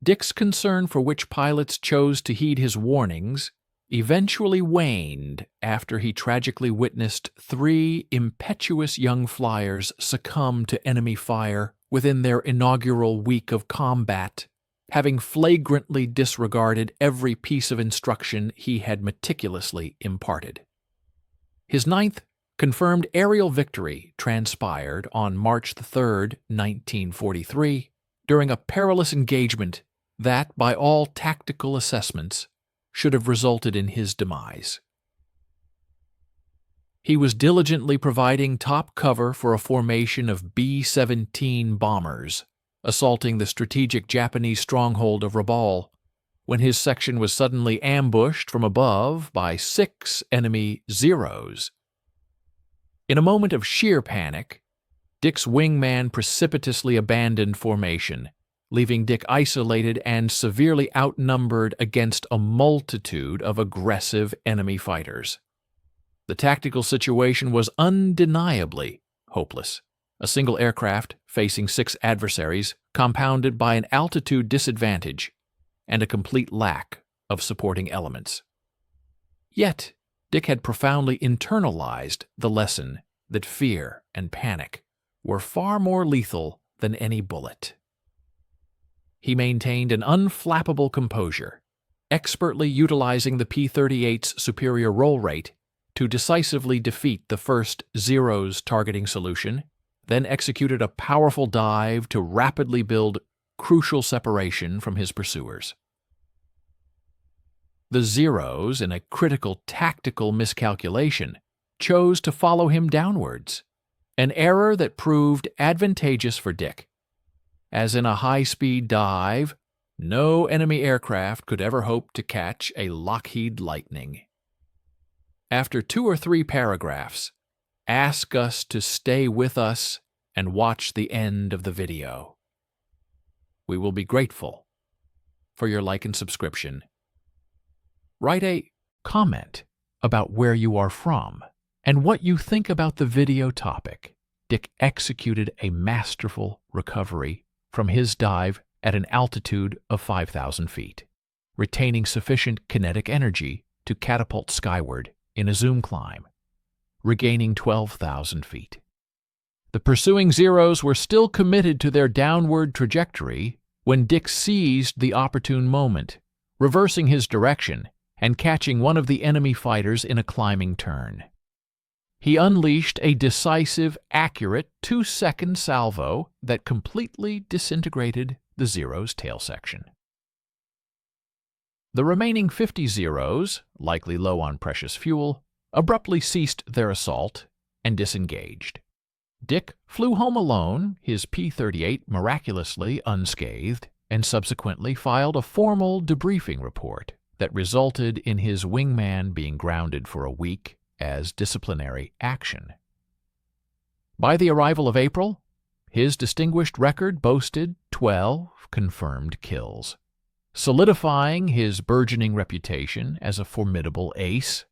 Dick's concern for which pilots chose to heed his warnings eventually waned after he tragically witnessed 3 impetuous young flyers succumb to enemy fire within their inaugural week of combat, having flagrantly disregarded every piece of instruction he had meticulously imparted. His 9th confirmed aerial victory transpired on March 3, 1943, during a perilous engagement that, by all tactical assessments, should have resulted in his demise. He was diligently providing top cover for a formation of B-17 bombers, assaulting the strategic Japanese stronghold of Rabaul, when his section was suddenly ambushed from above by 6 enemy Zeros. In a moment of sheer panic, Dick's wingman precipitously abandoned formation, leaving Dick isolated and severely outnumbered against a multitude of aggressive enemy fighters. The tactical situation was undeniably hopeless. A single aircraft facing 6 adversaries, compounded by an altitude disadvantage and a complete lack of supporting elements. Yet, Dick had profoundly internalized the lesson that fear and panic were far more lethal than any bullet. He maintained an unflappable composure, expertly utilizing the P-38's superior roll rate to decisively defeat the first Zero's targeting solution, then executed a powerful dive to rapidly build crucial separation from his pursuers. The Zeros, in a critical tactical miscalculation, chose to follow him downwards, an error that proved advantageous for Dick, as in a high-speed dive, no enemy aircraft could ever hope to catch a Lockheed Lightning. After 2 or 3 paragraphs, ask us to stay with us and watch the end of the video. We will be grateful for your like and subscription. Write a comment about where you are from and what you think about the video topic. Dick executed a masterful recovery from his dive at an altitude of 5,000 feet, retaining sufficient kinetic energy to catapult skyward in a zoom climb, regaining 12,000 feet. The pursuing Zeros were still committed to their downward trajectory when Dick seized the opportune moment, reversing his direction and catching one of the enemy fighters in a climbing turn. He unleashed a decisive, accurate 2-second salvo that completely disintegrated the Zero's tail section. The remaining 50 Zeros, likely low on precious fuel, abruptly ceased their assault and disengaged. Dick flew home alone, his P-38 miraculously unscathed, and subsequently filed a formal debriefing report that resulted in his wingman being grounded for a week as disciplinary action. By the arrival of April, his distinguished record boasted 12 confirmed kills, solidifying his burgeoning reputation as a formidable ace.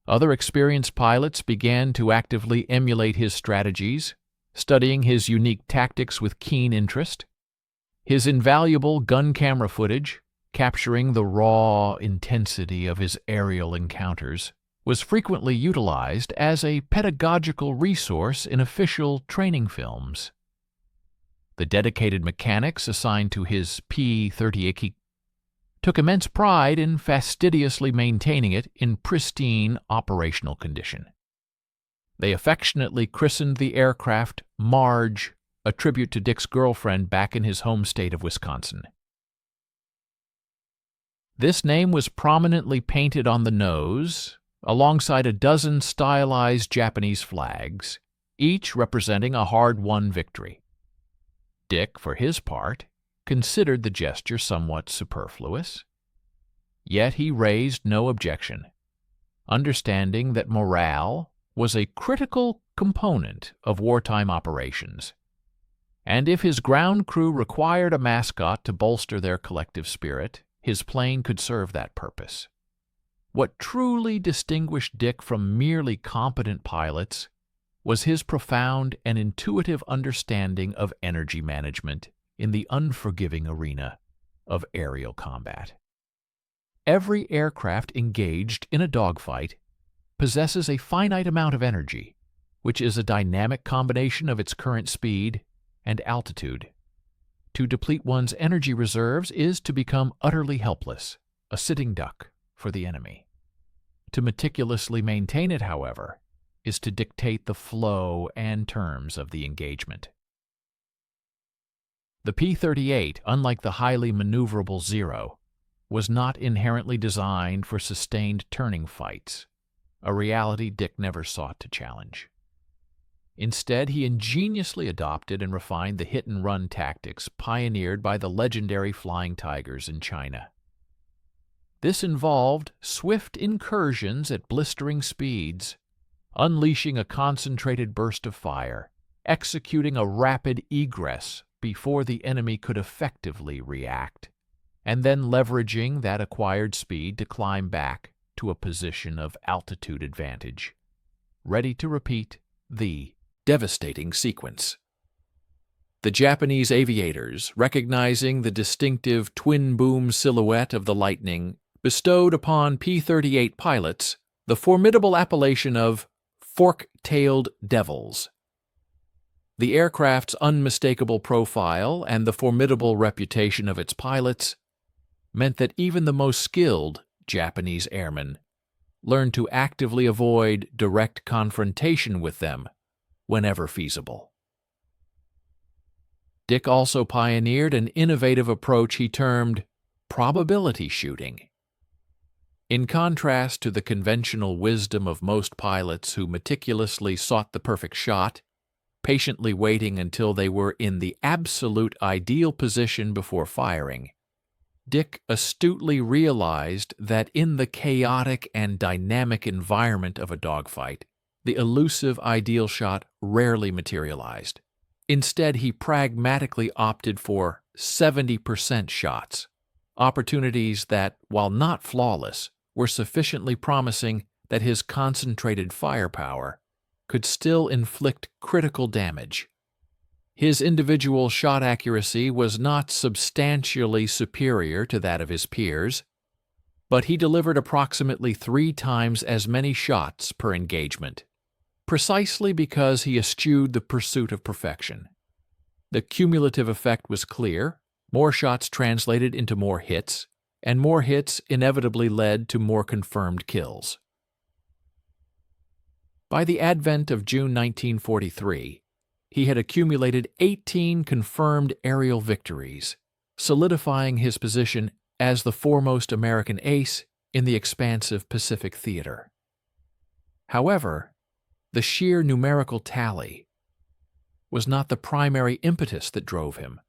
Other experienced pilots began to actively emulate his strategies, studying his unique tactics with keen interest. His invaluable gun camera footage, capturing the raw intensity of his aerial encounters, was frequently utilized as a pedagogical resource in official training films. The dedicated mechanics assigned to his P-38 took immense pride in fastidiously maintaining it in pristine operational condition. They affectionately christened the aircraft Marge, a tribute to Dick's girlfriend back in his home state of Wisconsin. This name was prominently painted on the nose, alongside a dozen stylized Japanese flags, each representing a hard-won victory. Dick, for his part, considered the gesture somewhat superfluous. Yet he raised no objection, understanding that morale was a critical component of wartime operations, and if his ground crew required a mascot to bolster their collective spirit, his plane could serve that purpose. What truly distinguished Dick from merely competent pilots was his profound and intuitive understanding of energy management in the unforgiving arena of aerial combat. Every aircraft engaged in a dogfight possesses a finite amount of energy, which is a dynamic combination of its current speed and altitude. To deplete one's energy reserves is to become utterly helpless, a sitting duck for the enemy. To meticulously maintain it, however, is to dictate the flow and terms of the engagement. The P-38, unlike the highly maneuverable Zero, was not inherently designed for sustained turning fights, a reality Dick never sought to challenge. Instead, he ingeniously adopted and refined the hit-and-run tactics pioneered by the legendary Flying Tigers in China. This involved swift incursions at blistering speeds, unleashing a concentrated burst of fire, executing a rapid egress before the enemy could effectively react, and then leveraging that acquired speed to climb back to a position of altitude advantage, ready to repeat the devastating sequence. The Japanese aviators, recognizing the distinctive twin-boom silhouette of the Lightning, bestowed upon P-38 pilots the formidable appellation of fork-tailed devils. The aircraft's unmistakable profile and the formidable reputation of its pilots meant that even the most skilled Japanese airmen learned to actively avoid direct confrontation with them whenever feasible. Dick also pioneered an innovative approach he termed probability shooting. In contrast to the conventional wisdom of most pilots who meticulously sought the perfect shot, patiently waiting until they were in the absolute ideal position before firing, Dick astutely realized that in the chaotic and dynamic environment of a dogfight, the elusive ideal shot rarely materialized. Instead, he pragmatically opted for 70% shots, opportunities that, while not flawless, were sufficiently promising that his concentrated firepower could still inflict critical damage. His individual shot accuracy was not substantially superior to that of his peers, but he delivered approximately 3 times as many shots per engagement, precisely because he eschewed the pursuit of perfection. The cumulative effect was clear. More shots translated into more hits, and more hits inevitably led to more confirmed kills. By the advent of June 1943, he had accumulated 18 confirmed aerial victories, solidifying his position as the foremost American ace in the expansive Pacific theater. However, the sheer numerical tally was not the primary impetus that drove him.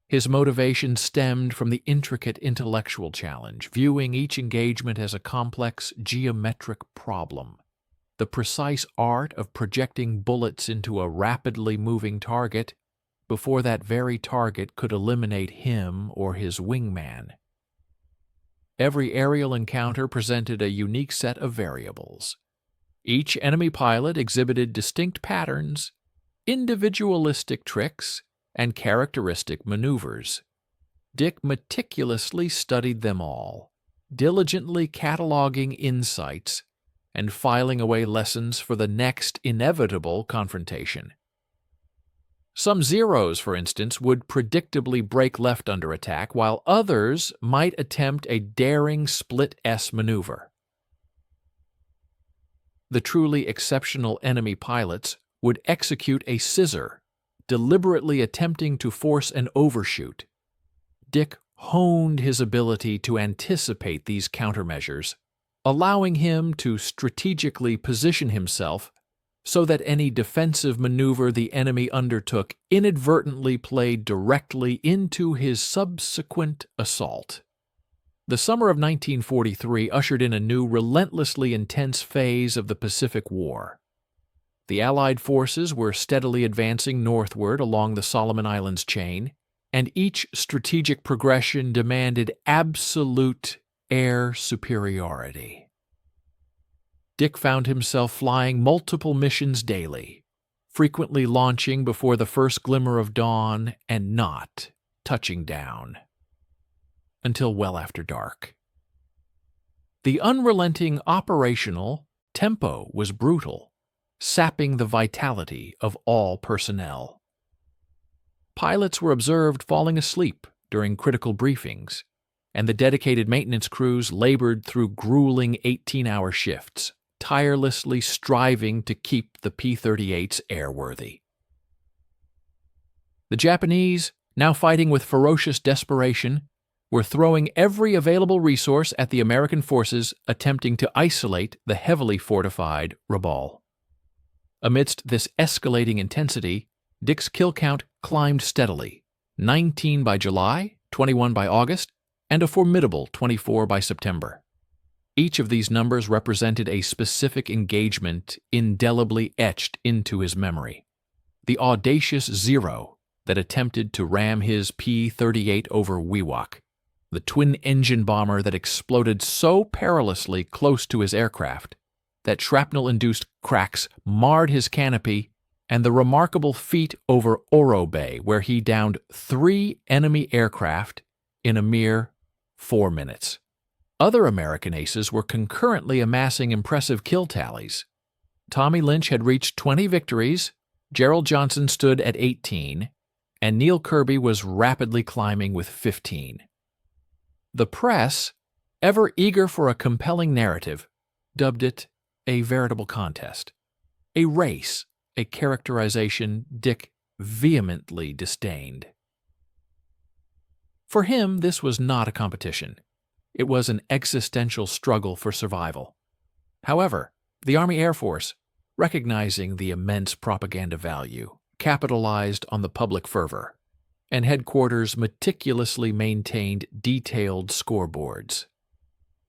His motivation stemmed from the intricate intellectual challenge, viewing each engagement as a complex geometric problem. The precise art of projecting bullets into a rapidly moving target before that very target could eliminate him or his wingman. Every aerial encounter presented a unique set of variables. Each enemy pilot exhibited distinct patterns, individualistic tricks, and characteristic maneuvers. Dick meticulously studied them all, diligently cataloging insights and filing away lessons for the next inevitable confrontation. Some Zeros, for instance, would predictably break left under attack, while others might attempt a daring split S maneuver. The truly exceptional enemy pilots would execute a scissor, deliberately attempting to force an overshoot. Dick honed his ability to anticipate these countermeasures, allowing him to strategically position himself so that any defensive maneuver the enemy undertook inadvertently played directly into his subsequent assault. The summer of 1943 ushered in a new, relentlessly intense phase of the Pacific War. The Allied forces were steadily advancing northward along the Solomon Islands chain, and each strategic progression demanded absolute air superiority. Dick found himself flying multiple missions daily, frequently launching before the first glimmer of dawn and not touching down until well after dark. The unrelenting operational tempo was brutal, sapping the vitality of all personnel. Pilots were observed falling asleep during critical briefings, and the dedicated maintenance crews labored through grueling 18-hour shifts, tirelessly striving to keep the P-38s airworthy. The Japanese, now fighting with ferocious desperation, were throwing every available resource at the American forces attempting to isolate the heavily fortified Rabaul. Amidst this escalating intensity, Dick's kill count climbed steadily, 19 by July, 21 by August, and a formidable 24 by September. Each of these numbers represented a specific engagement indelibly etched into his memory. The audacious Zero that attempted to ram his P-38 over Wewak, the twin-engine bomber that exploded so perilously close to his aircraft that shrapnel-induced cracks marred his canopy, and the remarkable feat over Oro Bay, where he downed 3 enemy aircraft in a mere 4 minutes. Other American aces were concurrently amassing impressive kill tallies. Tommy Lynch had reached 20 victories, Gerald Johnson stood at 18, and Neil Kirby was rapidly climbing with 15. The press, ever eager for a compelling narrative, dubbed it a veritable contest, a race, a characterization Dick vehemently disdained. For him, this was not a competition. It was an existential struggle for survival. However, the Army Air Force, recognizing the immense propaganda value, capitalized on the public fervor, and headquarters meticulously maintained detailed scoreboards.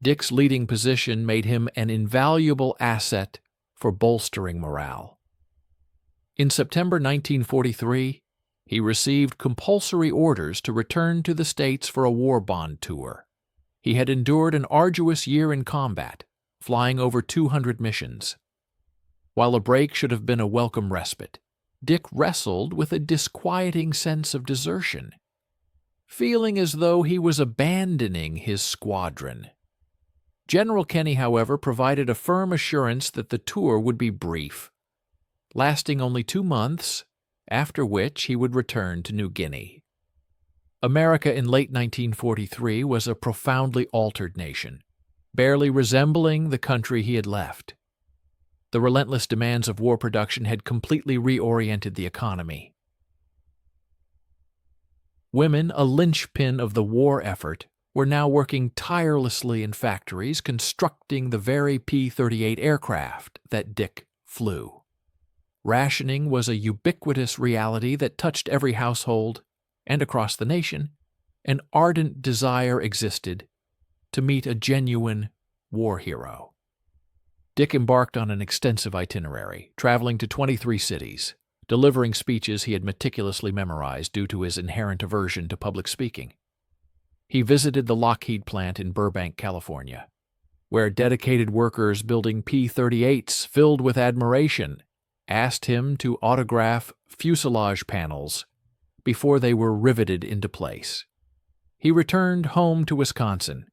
Dick's leading position made him an invaluable asset for bolstering morale. In September 1943, he received compulsory orders to return to the States for a war bond tour. He had endured an arduous year in combat, flying over 200 missions. While a break should have been a welcome respite, Dick wrestled with a disquieting sense of desertion, feeling as though he was abandoning his squadron. General Kenney, however, provided a firm assurance that the tour would be brief, lasting only 2 months, after which he would return to New Guinea. America in late 1943 was a profoundly altered nation, barely resembling the country he had left. The relentless demands of war production had completely reoriented the economy. Women, a linchpin of the war effort, were now working tirelessly in factories constructing the very P-38 aircraft that Dick flew. Rationing was a ubiquitous reality that touched every household, and across the nation, an ardent desire existed to meet a genuine war hero. Dick embarked on an extensive itinerary, traveling to 23 cities, delivering speeches he had meticulously memorized due to his inherent aversion to public speaking. He visited the Lockheed plant in Burbank, California, where dedicated workers building P-38s filled with admiration asked him to autograph fuselage panels before they were riveted into place. He returned home to Wisconsin,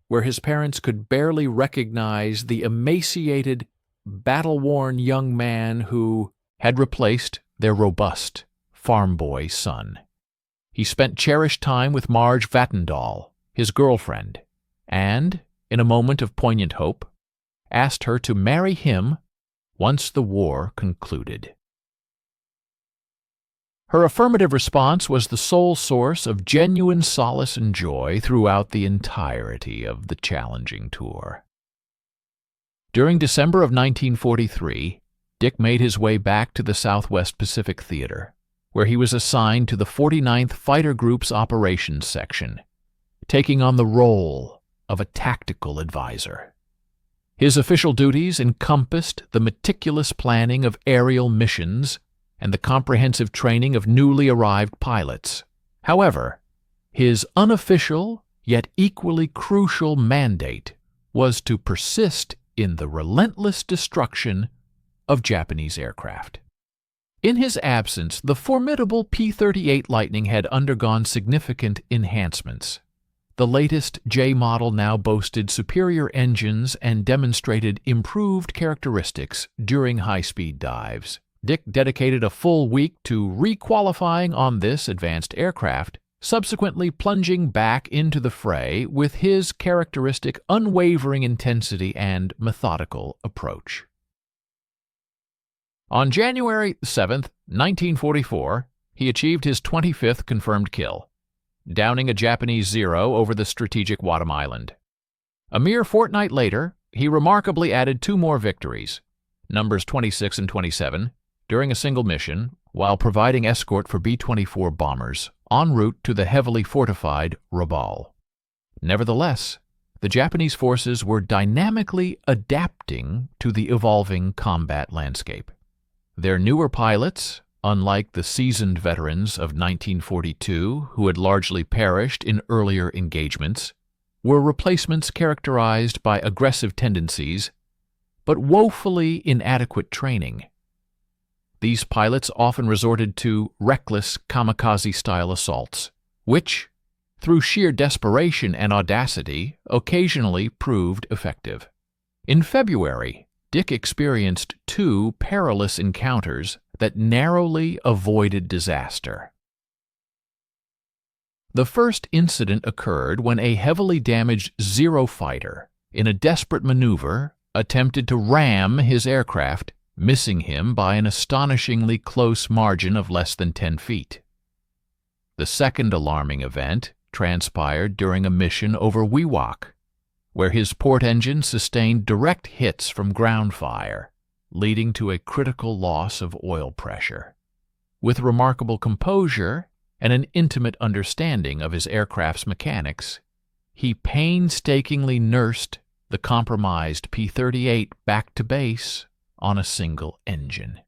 where his parents could barely recognize the emaciated, battle-worn young man who had replaced their robust farm boy son. He spent cherished time with Marge Vattendahl, his girlfriend, and, in a moment of poignant hope, asked her to marry him once the war concluded. Her affirmative response was the sole source of genuine solace and joy throughout the entirety of the challenging tour. During December of 1943, Dick made his way back to the Southwest Pacific Theater, where he was assigned to the 49th Fighter Group's Operations Section, taking on the role of a tactical advisor. His official duties encompassed the meticulous planning of aerial missions and the comprehensive training of newly arrived pilots. However, his unofficial yet equally crucial mandate was to persist in the relentless destruction of Japanese aircraft. In his absence, the formidable P-38 Lightning had undergone significant enhancements. The latest J model now boasted superior engines and demonstrated improved characteristics during high-speed dives. Dick dedicated a full week to re-qualifying on this advanced aircraft, subsequently plunging back into the fray with his characteristic unwavering intensity and methodical approach. On January 7, 1944, he achieved his 25th confirmed kill, downing a Japanese Zero over the strategic Wadham Island. A mere fortnight later, he remarkably added 2 more victories, numbers 26 and 27, during a single mission, while providing escort for B-24 bombers en route to the heavily fortified Rabaul. Nevertheless, the Japanese forces were dynamically adapting to the evolving combat landscape. Their newer pilots, unlike the seasoned veterans of 1942 who had largely perished in earlier engagements, were replacements characterized by aggressive tendencies, but woefully inadequate training. These pilots often resorted to reckless kamikaze-style assaults, which, through sheer desperation and audacity, occasionally proved effective. In February, Dick experienced 2 perilous encounters that narrowly avoided disaster. The first incident occurred when a heavily damaged Zero fighter, in a desperate maneuver, attempted to ram his aircraft, missing him by an astonishingly close margin of less than 10 feet. The second alarming event transpired during a mission over Wewak, where his port engine sustained direct hits from ground fire, leading to a critical loss of oil pressure. With remarkable composure and an intimate understanding of his aircraft's mechanics, he painstakingly nursed the compromised P-38 back to base on a single engine.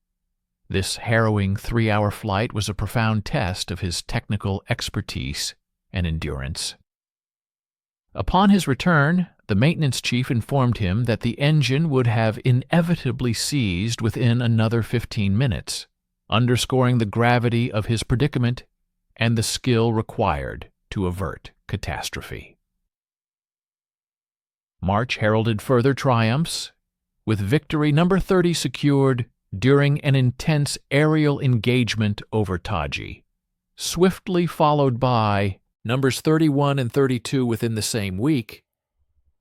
This harrowing 3-hour flight was a profound test of his technical expertise and endurance. Upon his return, the maintenance chief informed him that the engine would have inevitably seized within another 15 minutes, underscoring the gravity of his predicament and the skill required to avert catastrophe. March heralded further triumphs, with victory number 30 secured during an intense aerial engagement over Taji, swiftly followed by numbers 31 and 32 within the same week.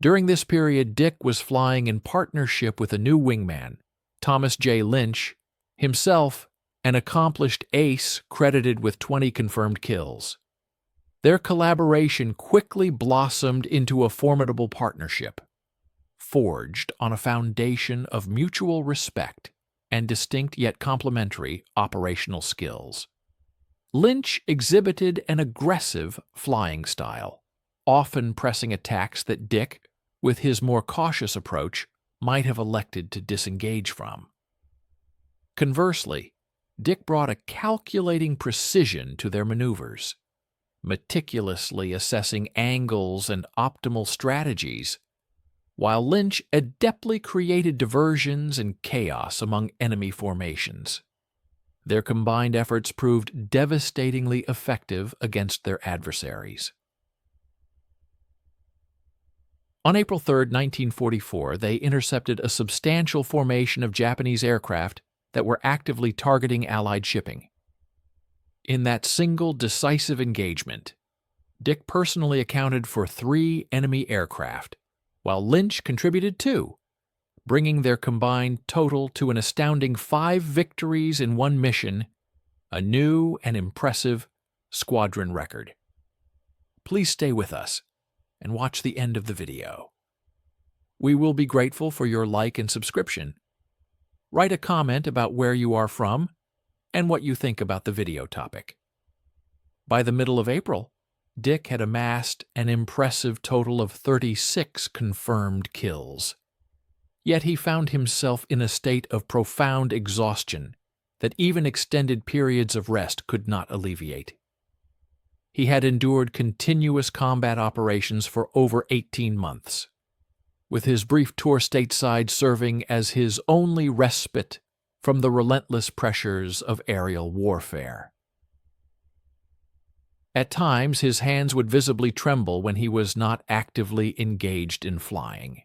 During this period, Dick was flying in partnership with a new wingman, Thomas J. Lynch, himself an accomplished ace credited with 20 confirmed kills. Their collaboration quickly blossomed into a formidable partnership, forged on a foundation of mutual respect and distinct yet complementary operational skills. Lynch exhibited an aggressive flying style, often pressing attacks that Dick, with his more cautious approach, might have elected to disengage from. Conversely, Dick brought a calculating precision to their maneuvers, meticulously assessing angles and optimal strategies, while Lynch adeptly created diversions and chaos among enemy formations. Their combined efforts proved devastatingly effective against their adversaries. On April 3, 1944, they intercepted a substantial formation of Japanese aircraft that were actively targeting Allied shipping. In that single decisive engagement, Dick personally accounted for 3 enemy aircraft, while Lynch contributed 2, bringing their combined total to an astounding 5 victories in one mission, a new and impressive squadron record. Please stay with us and watch the end of the video. We will be grateful for your like and subscription. Write a comment about where you are from and what you think about the video topic. By the middle of April, Dick had amassed an impressive total of 36 confirmed kills. Yet he found himself in a state of profound exhaustion that even extended periods of rest could not alleviate. He had endured continuous combat operations for over 18 months, with his brief tour stateside serving as his only respite from the relentless pressures of aerial warfare. At times, his hands would visibly tremble when he was not actively engaged in flying.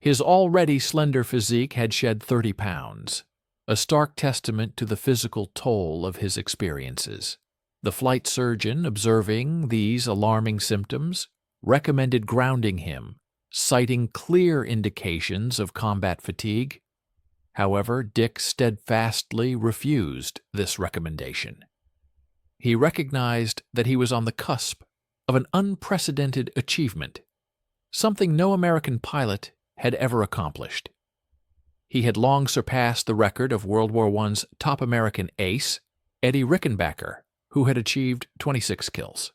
His already slender physique had shed 30 pounds, a stark testament to the physical toll of his experiences. The flight surgeon, observing these alarming symptoms, recommended grounding him, citing clear indications of combat fatigue. However, Dick steadfastly refused this recommendation. He recognized that he was on the cusp of an unprecedented achievement, something no American pilot had ever accomplished. He had long surpassed the record of World War I's top American ace, Eddie Rickenbacker, who had achieved 26 kills.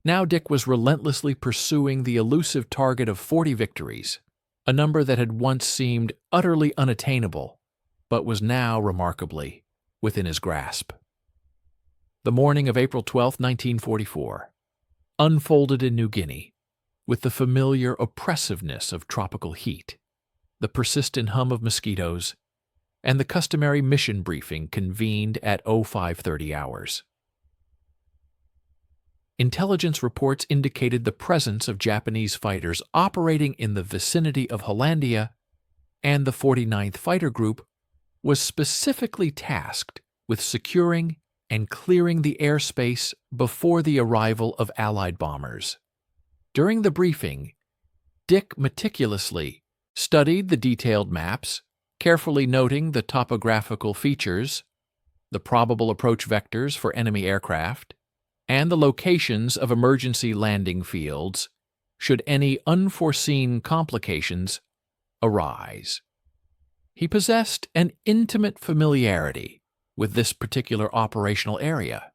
Now Dick was relentlessly pursuing the elusive target of 40 victories, a number that had once seemed utterly unattainable, but was now remarkably within his grasp. The morning of April 12, 1944, unfolded in New Guinea, with the familiar oppressiveness of tropical heat, the persistent hum of mosquitoes, and the customary mission briefing convened at 0530 hours. Intelligence reports indicated the presence of Japanese fighters operating in the vicinity of Hollandia, and the 49th Fighter Group was specifically tasked with securing and clearing the airspace before the arrival of Allied bombers. During the briefing, Dick meticulously studied the detailed maps, carefully noting the topographical features, the probable approach vectors for enemy aircraft, and the locations of emergency landing fields should any unforeseen complications arise. He possessed an intimate familiarity with this particular operational area,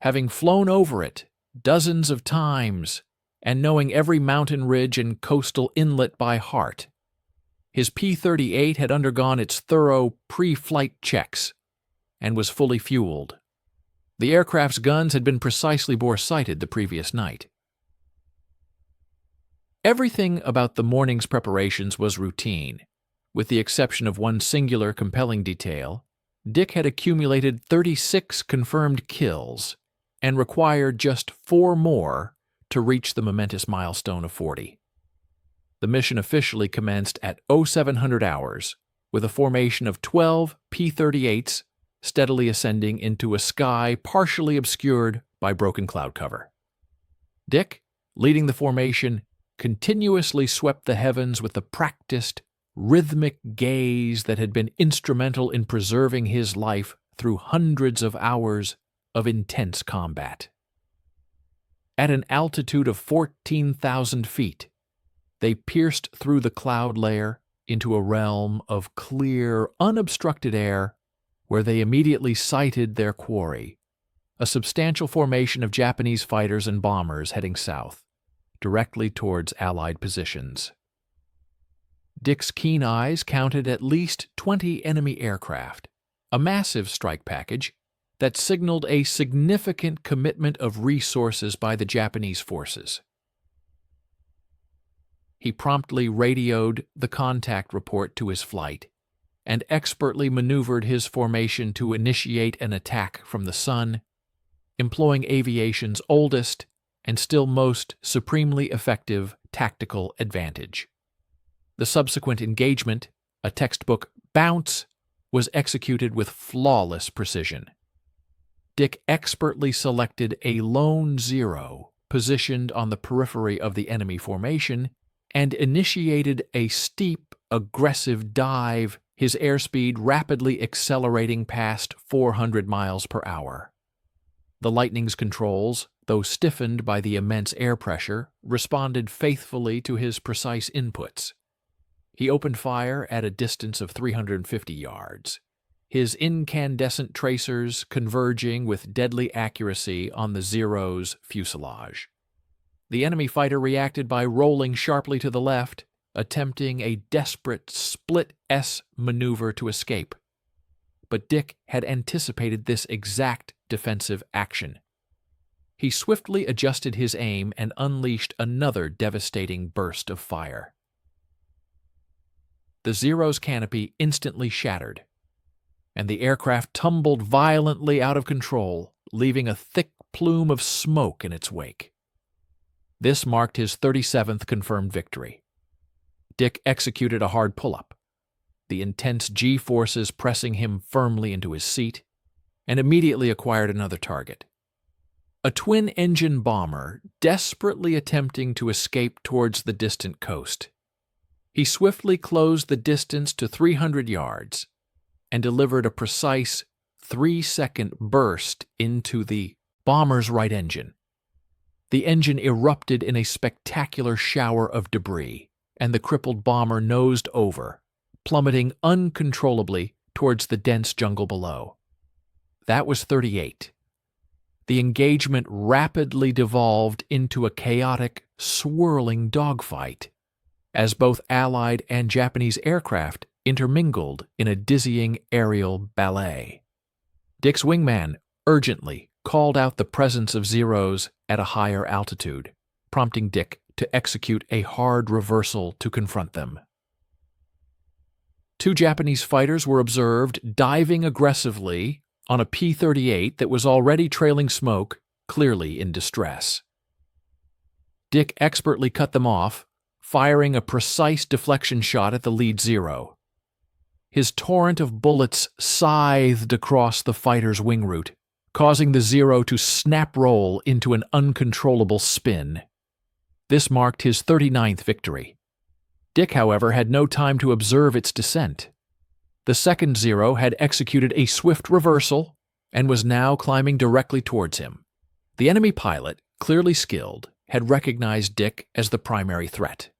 having flown over it dozens of times and knowing every mountain ridge and coastal inlet by heart. His P-38 had undergone its thorough pre-flight checks and was fully fueled. The aircraft's guns had been precisely bore-sighted the previous night. Everything about the morning's preparations was routine. With the exception of one singular compelling detail, Dick had accumulated 36 confirmed kills and required just 4 more to reach the momentous milestone of 40. The mission officially commenced at 0700 hours, with a formation of 12 P-38s steadily ascending into a sky partially obscured by broken cloud cover. Dick, leading the formation, continuously swept the heavens with the practiced, rhythmic gaze that had been instrumental in preserving his life through hundreds of hours of intense combat. At an altitude of 14,000 feet, they pierced through the cloud layer into a realm of clear, unobstructed air where they immediately sighted their quarry, a substantial formation of Japanese fighters and bombers heading south, directly towards Allied positions. Dick's keen eyes counted at least 20 enemy aircraft, a massive strike package that signaled a significant commitment of resources by the Japanese forces. He promptly radioed the contact report to his flight and expertly maneuvered his formation to initiate an attack from the sun, employing aviation's oldest and still most supremely effective tactical advantage. The subsequent engagement, a textbook bounce, was executed with flawless precision. Dick expertly selected a lone zero positioned on the periphery of the enemy formation and initiated a steep, aggressive dive, his airspeed rapidly accelerating past 400 miles per hour. The Lightning's controls, though stiffened by the immense air pressure, responded faithfully to his precise inputs. He opened fire at a distance of 350 yards, his incandescent tracers converging with deadly accuracy on the Zero's fuselage. The enemy fighter reacted by rolling sharply to the left, attempting a desperate split S maneuver to escape. But Dick had anticipated this exact defensive action. He swiftly adjusted his aim and unleashed another devastating burst of fire. The Zero's canopy instantly shattered, and the aircraft tumbled violently out of control, leaving a thick plume of smoke in its wake. This marked his 37th confirmed victory. Dick executed a hard pull-up, the intense G-forces pressing him firmly into his seat, and immediately acquired another target. A twin-engine bomber desperately attempting to escape towards the distant coast. He swiftly closed the distance to 300 yards and delivered a precise 3-second burst into the bomber's right engine. The engine erupted in a spectacular shower of debris, and the crippled bomber nosed over, plummeting uncontrollably towards the dense jungle below. That was 38. The engagement rapidly devolved into a chaotic, swirling dogfight, as both Allied and Japanese aircraft intermingled in a dizzying aerial ballet. Dick's wingman urgently called out the presence of Zeros at a higher altitude, prompting Dick to execute a hard reversal to confront them. 2 Japanese fighters were observed diving aggressively on a P-38 that was already trailing smoke, clearly in distress. Dick expertly cut them off, firing a precise deflection shot at the lead Zero. His torrent of bullets scythed across the fighter's wing route, causing the Zero to snap roll into an uncontrollable spin. This marked his 39th victory. Dick, however, had no time to observe its descent. The second Zero had executed a swift reversal and was now climbing directly towards him. The enemy pilot, clearly skilled, had recognized Dick as the primary threat.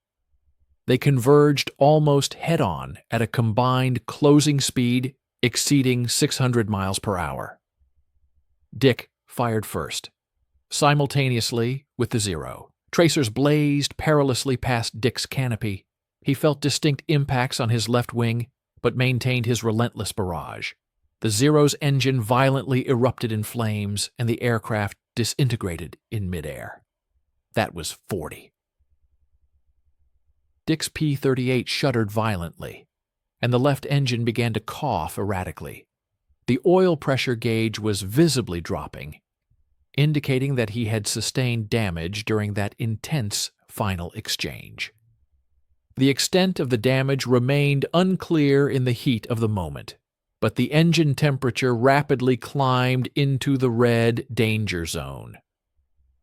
They converged almost head-on at a combined closing speed exceeding 600 miles per hour. Dick fired first, simultaneously with the Zero. Tracers blazed perilously past Dick's canopy. He felt distinct impacts on his left wing, but maintained his relentless barrage. The Zero's engine violently erupted in flames, and the aircraft disintegrated in midair. That was 40. Dick's P-38 shuddered violently, and the left engine began to cough erratically. The oil pressure gauge was visibly dropping, indicating that he had sustained damage during that intense final exchange. The extent of the damage remained unclear in the heat of the moment, but the engine temperature rapidly climbed into the red danger zone.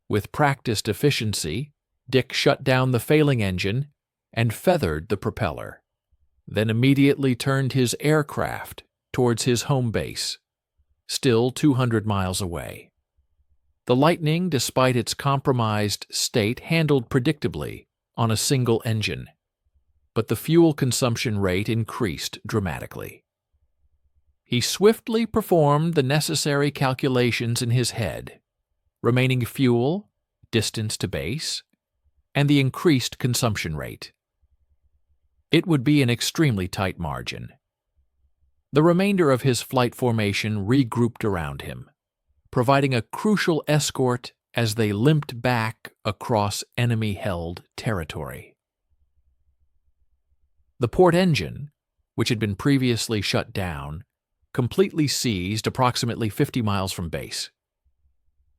With practiced efficiency, Dick shut down the failing engine and feathered the propeller, then immediately turned his aircraft towards his home base, still 200 miles away. The Lightning, despite its compromised state, handled predictably on a single engine, but the fuel consumption rate increased dramatically. He swiftly performed the necessary calculations in his head, remaining fuel, distance to base, and the increased consumption rate. It would be an extremely tight margin. The remainder of his flight formation regrouped around him, providing a crucial escort as they limped back across enemy-held territory. The port engine, which had been previously shut down, completely seized approximately 50 miles from base.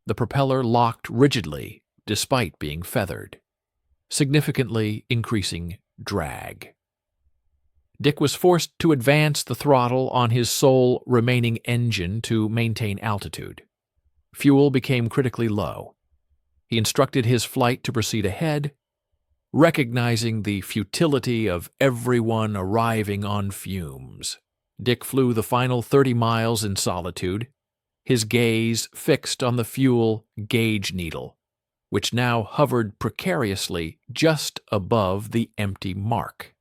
The propeller locked rigidly despite being feathered, significantly increasing drag. Dick was forced to advance the throttle on his sole remaining engine to maintain altitude. Fuel became critically low. He instructed his flight to proceed ahead, recognizing the futility of everyone arriving on fumes. Dick flew the final 30 miles in solitude, his gaze fixed on the fuel gauge needle, which now hovered precariously just above the empty mark.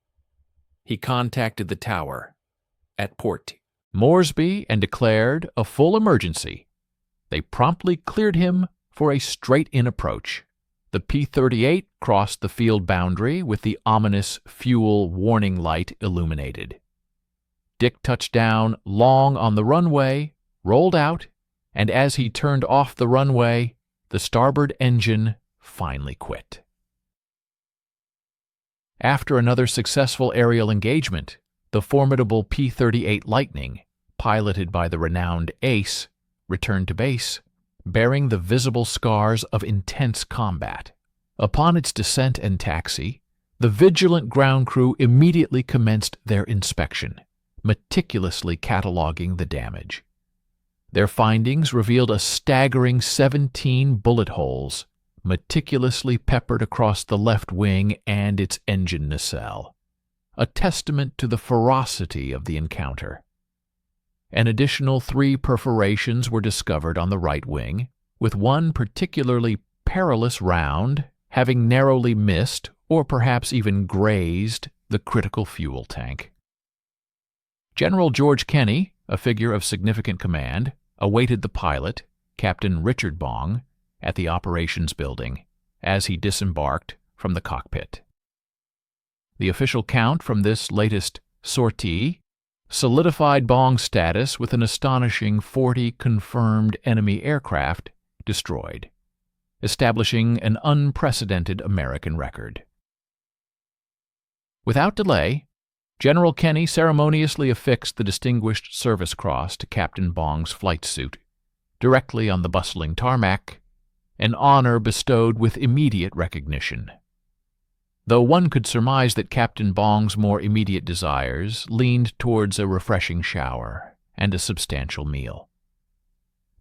He contacted the tower at Port Moresby and declared a full emergency. They promptly cleared him for a straight-in approach. The P-38 crossed the field boundary with the ominous fuel warning light illuminated. Dick touched down long on the runway, rolled out, and as he turned off the runway, the starboard engine finally quit. After another successful aerial engagement, the formidable P-38 Lightning, piloted by the renowned Ace, returned to base, bearing the visible scars of intense combat. Upon its descent and taxi, the vigilant ground crew immediately commenced their inspection, meticulously cataloging the damage. Their findings revealed a staggering 17 bullet holes, meticulously peppered across the left wing and its engine nacelle, a testament to the ferocity of the encounter. An additional 3 perforations were discovered on the right wing, with one particularly perilous round having narrowly missed or perhaps even grazed the critical fuel tank. General George Kenney, a figure of significant command, awaited the pilot, Captain Richard Bong, at the operations building as he disembarked from the cockpit. The official count from this latest sortie solidified Bong's status with an astonishing 40 confirmed enemy aircraft destroyed, establishing an unprecedented American record. Without delay, General Kenney ceremoniously affixed the Distinguished Service Cross to Captain Bong's flight suit, directly on the bustling tarmac, an honor bestowed with immediate recognition. Though one could surmise that Captain Bong's more immediate desires leaned towards a refreshing shower and a substantial meal.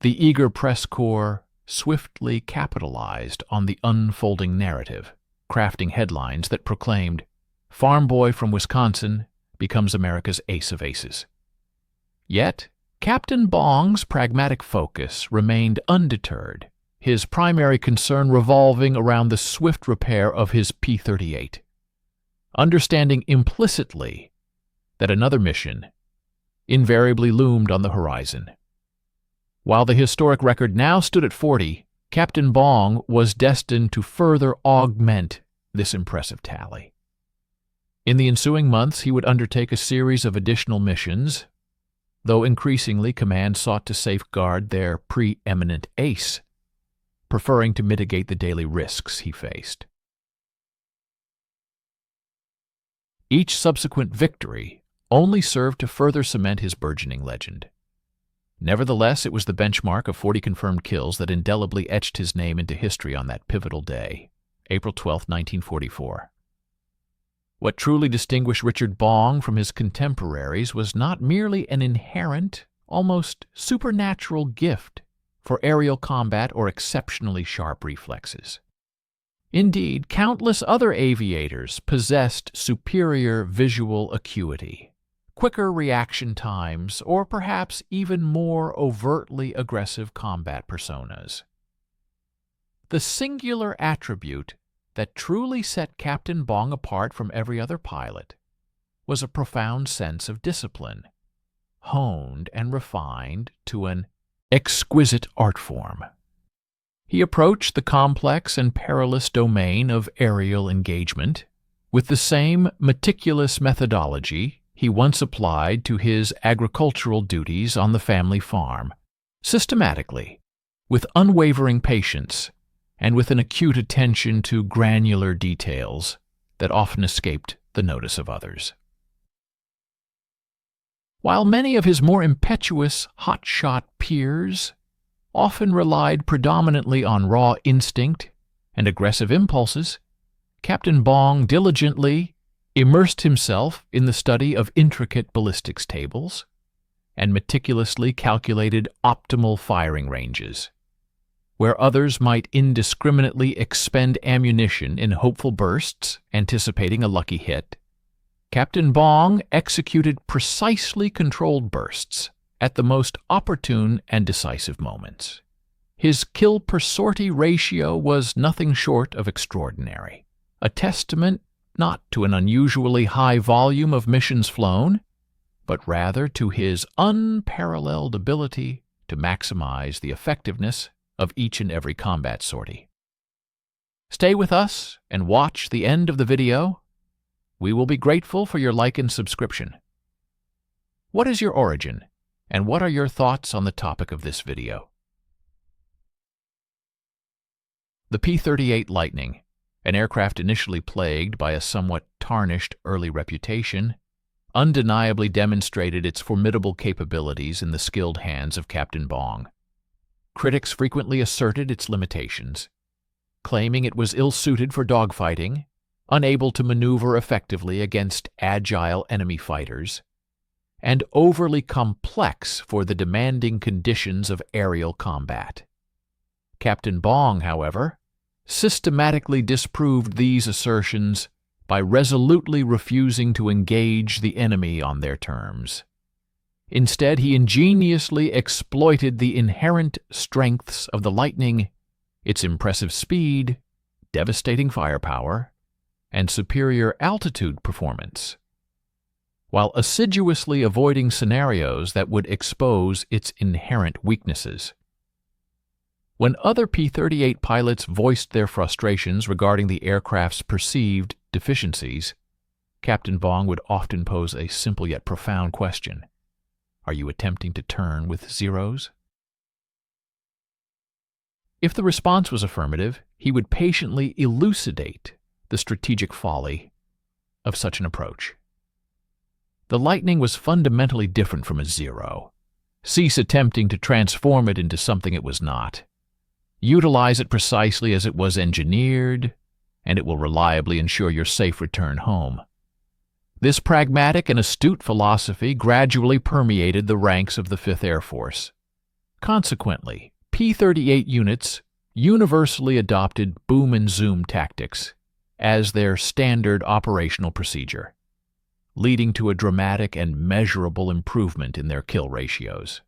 The eager press corps swiftly capitalized on the unfolding narrative, crafting headlines that proclaimed, farm boy from Wisconsin becomes America's ace of aces. Yet, Captain Bong's pragmatic focus remained undeterred, his primary concern revolving around the swift repair of his P-38, understanding implicitly that another mission invariably loomed on the horizon. While the historic record now stood at 40, Captain Bong was destined to further augment this impressive tally. In the ensuing months, he would undertake a series of additional missions, though increasingly command sought to safeguard their preeminent ace, preferring to mitigate the daily risks he faced. Each subsequent victory only served to further cement his burgeoning legend. Nevertheless, it was the benchmark of 40 confirmed kills that indelibly etched his name into history on that pivotal day, April 12, 1944. What truly distinguished Richard Bong from his contemporaries was not merely an inherent, almost supernatural gift for aerial combat or exceptionally sharp reflexes. Indeed, countless other aviators possessed superior visual acuity, quicker reaction times, or perhaps even more overtly aggressive combat personas. The singular attribute that truly set Captain Bong apart from every other pilot was a profound sense of discipline, honed and refined to an exquisite art form. He approached the complex and perilous domain of aerial engagement with the same meticulous methodology he once applied to his agricultural duties on the family farm, systematically, with unwavering patience, and with an acute attention to granular details that often escaped the notice of others. While many of his more impetuous hotshot peers often relied predominantly on raw instinct and aggressive impulses, Captain Bong diligently immersed himself in the study of intricate ballistics tables and meticulously calculated optimal firing ranges. Where others might indiscriminately expend ammunition in hopeful bursts, anticipating a lucky hit, Captain Bong executed precisely controlled bursts at the most opportune and decisive moments. His kill-per-sortie ratio was nothing short of extraordinary, a testament not to an unusually high volume of missions flown, but rather to his unparalleled ability to maximize the effectiveness of each and every combat sortie. Stay with us and watch the end of the video. We will be grateful for your like and subscription. What is your origin, and what are your thoughts on the topic of this video? The P-38 Lightning, an aircraft initially plagued by a somewhat tarnished early reputation, undeniably demonstrated its formidable capabilities in the skilled hands of Captain Bong. Critics frequently asserted its limitations, claiming it was ill-suited for dogfighting, unable to maneuver effectively against agile enemy fighters, and overly complex for the demanding conditions of aerial combat. Captain Bong, however, systematically disproved these assertions by resolutely refusing to engage the enemy on their terms. Instead, he ingeniously exploited the inherent strengths of the Lightning, its impressive speed, devastating firepower, and superior altitude performance, while assiduously avoiding scenarios that would expose its inherent weaknesses. When other P-38 pilots voiced their frustrations regarding the aircraft's perceived deficiencies, Captain Bong would often pose a simple yet profound question. Are you attempting to turn with zeros? If the response was affirmative, he would patiently elucidate the strategic folly of such an approach. The Lightning was fundamentally different from a Zero. Cease attempting to transform it into something it was not. Utilize it precisely as it was engineered, and it will reliably ensure your safe return home. This pragmatic and astute philosophy gradually permeated the ranks of the 5th Air Force. Consequently, P-38 units universally adopted boom and zoom tactics, as their standard operational procedure, leading to a dramatic and measurable improvement in their kill ratios.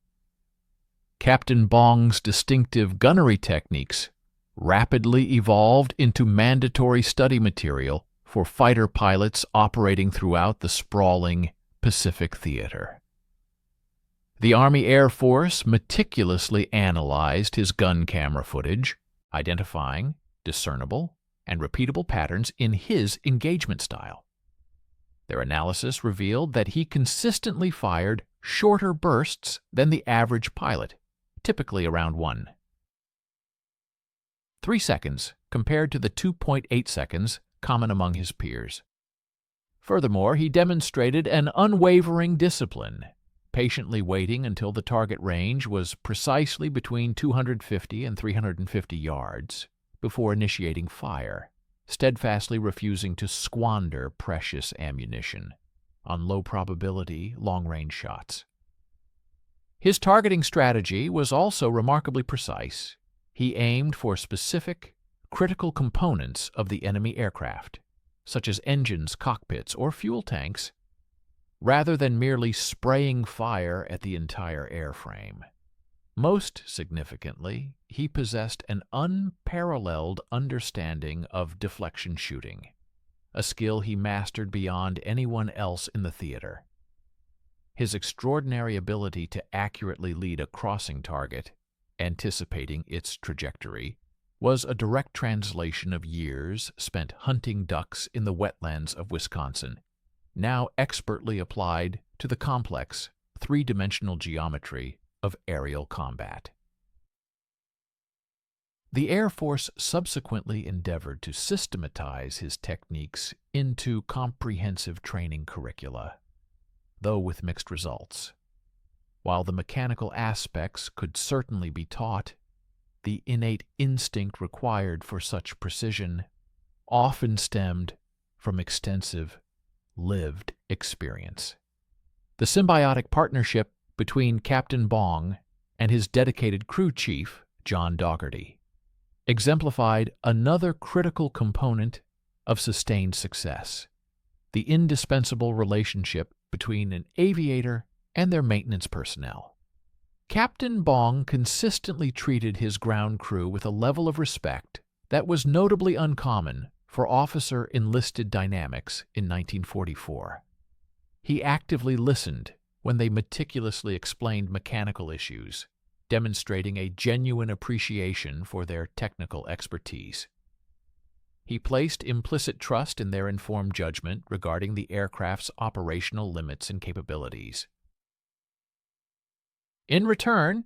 Captain Bong's distinctive gunnery techniques rapidly evolved into mandatory study material for fighter pilots operating throughout the sprawling Pacific theater. The Army Air Force meticulously analyzed his gun camera footage, identifying discernible and repeatable patterns in his engagement style. Their analysis revealed that he consistently fired shorter bursts than the average pilot, typically around 3 seconds compared to the 2.8 seconds common among his peers. Furthermore, he demonstrated an unwavering discipline, patiently waiting until the target range was precisely between 250 and 350 yards before initiating fire, steadfastly refusing to squander precious ammunition on low-probability, long-range shots. His targeting strategy was also remarkably precise. He aimed for specific, critical components of the enemy aircraft, such as engines, cockpits, or fuel tanks, rather than merely spraying fire at the entire airframe. Most significantly, he possessed an unparalleled understanding of deflection shooting, a skill he mastered beyond anyone else in the theater. His extraordinary ability to accurately lead a crossing target, anticipating its trajectory, was a direct translation of years spent hunting ducks in the wetlands of Wisconsin, now expertly applied to the complex, three-dimensional geometry of aerial combat. The Air Force subsequently endeavored to systematize his techniques into comprehensive training curricula, though with mixed results. While the mechanical aspects could certainly be taught, the innate instinct required for such precision often stemmed from extensive, lived experience. The symbiotic partnership between Captain Bong and his dedicated crew chief, John Dougherty, exemplified another critical component of sustained success: the indispensable relationship between an aviator and their maintenance personnel. Captain Bong consistently treated his ground crew with a level of respect that was notably uncommon for officer-enlisted dynamics in 1944. He actively listened when they meticulously explained mechanical issues, demonstrating a genuine appreciation for their technical expertise. He placed implicit trust in their informed judgment regarding the aircraft's operational limits and capabilities. In return,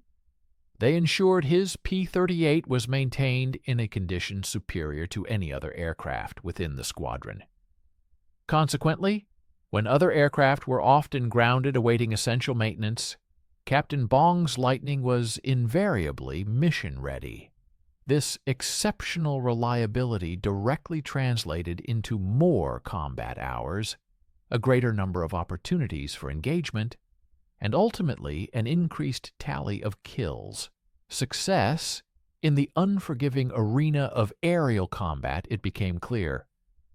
they ensured his P-38 was maintained in a condition superior to any other aircraft within the squadron. Consequently, when other aircraft were often grounded awaiting essential maintenance, Captain Bong's Lightning was invariably mission-ready. This exceptional reliability directly translated into more combat hours, a greater number of opportunities for engagement, and ultimately an increased tally of kills. Success in the unforgiving arena of aerial combat, it became clear,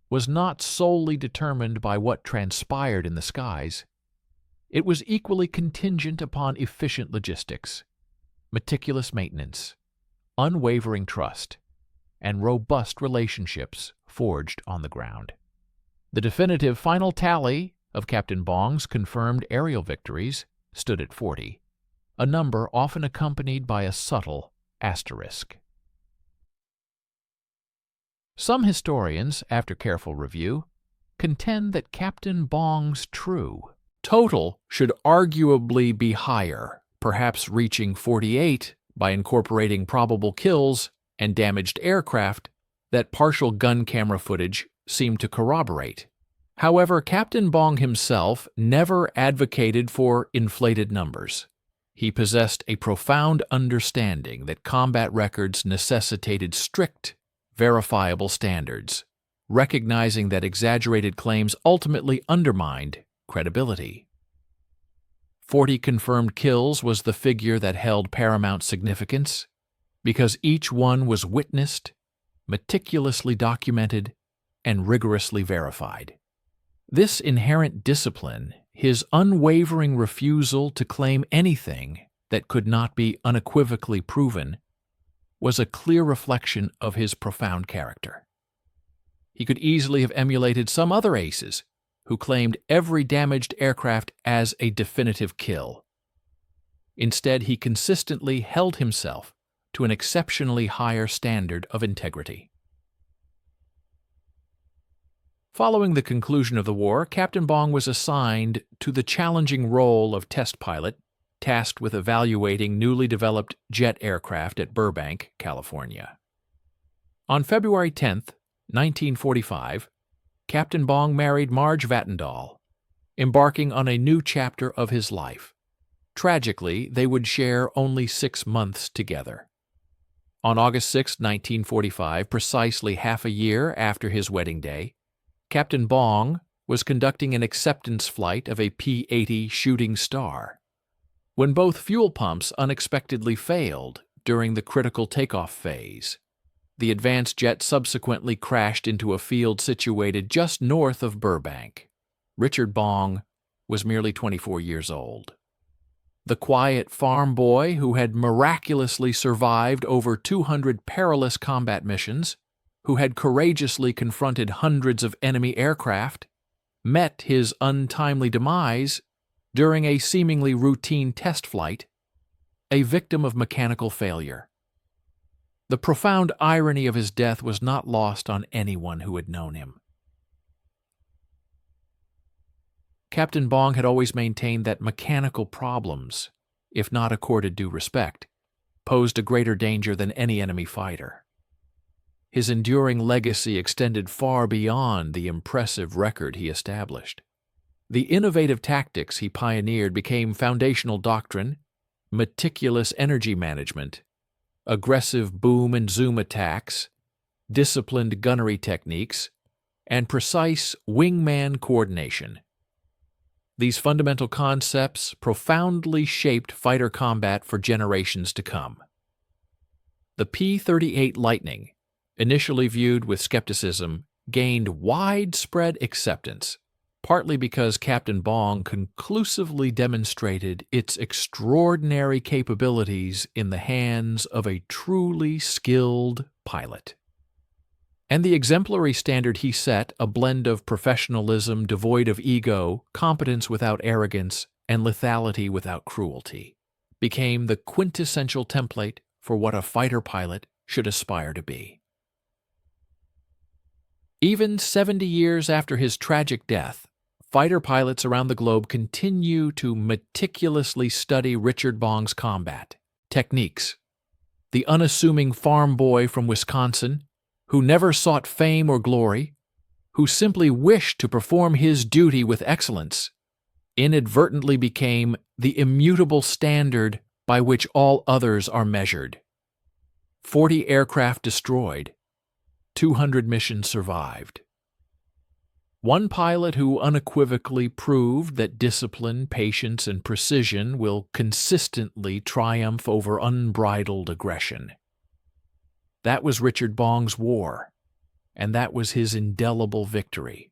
was not solely determined by what transpired in the skies. It was equally contingent upon efficient logistics, meticulous maintenance, unwavering trust, and robust relationships forged on the ground. The definitive final tally of Captain Bong's confirmed aerial victories stood at 40, a number often accompanied by a subtle asterisk. Some historians, after careful review, contend that Captain Bong's true total should arguably be higher, perhaps reaching 48 by incorporating probable kills and damaged aircraft that partial gun camera footage seemed to corroborate. However, Captain Bong himself never advocated for inflated numbers. He possessed a profound understanding that combat records necessitated strict, verifiable standards, recognizing that exaggerated claims ultimately undermined credibility. 40 confirmed kills was the figure that held paramount significance, because each one was witnessed, meticulously documented, and rigorously verified. This inherent discipline, his unwavering refusal to claim anything that could not be unequivocally proven, was a clear reflection of his profound character. He could easily have emulated some other aces who claimed every damaged aircraft as a definitive kill. Instead, he consistently held himself to an exceptionally higher standard of integrity. Following the conclusion of the war, Captain Bong was assigned to the challenging role of test pilot, tasked with evaluating newly developed jet aircraft at Burbank, California. On February 10, 1945, Captain Bong married Marge Vattendahl, embarking on a new chapter of his life. Tragically, they would share only 6 months together. On August 6, 1945, precisely half a year after his wedding day, Captain Bong was conducting an acceptance flight of a P-38 Shooting Star, when both fuel pumps unexpectedly failed during the critical takeoff phase. The advanced jet subsequently crashed into a field situated just north of Burbank. Richard Bong was merely 24 years old. The quiet farm boy who had miraculously survived over 200 perilous combat missions, who had courageously confronted hundreds of enemy aircraft, met his untimely demise during a seemingly routine test flight, a victim of mechanical failure. The profound irony of his death was not lost on anyone who had known him. Captain Bong had always maintained that mechanical problems, if not accorded due respect, posed a greater danger than any enemy fighter. His enduring legacy extended far beyond the impressive record he established. The innovative tactics he pioneered became foundational doctrine, meticulous energy management, aggressive boom and zoom attacks, disciplined gunnery techniques, and precise wingman coordination. These fundamental concepts profoundly shaped fighter combat for generations to come. The P-38 Lightning, initially viewed with skepticism, gained widespread acceptance, partly because Captain Bong conclusively demonstrated its extraordinary capabilities in the hands of a truly skilled pilot. And the exemplary standard he set, a blend of professionalism devoid of ego, competence without arrogance, and lethality without cruelty, became the quintessential template for what a fighter pilot should aspire to be. Even 70 years after his tragic death, fighter pilots around the globe continue to meticulously study Richard Bong's combat techniques. The unassuming farm boy from Wisconsin, who never sought fame or glory, who simply wished to perform his duty with excellence, inadvertently became the immutable standard by which all others are measured. 40 aircraft destroyed, 200 missions survived. One pilot who unequivocally proved that discipline, patience, and precision will consistently triumph over unbridled aggression. That was Richard Bong's war, and that was his indelible victory.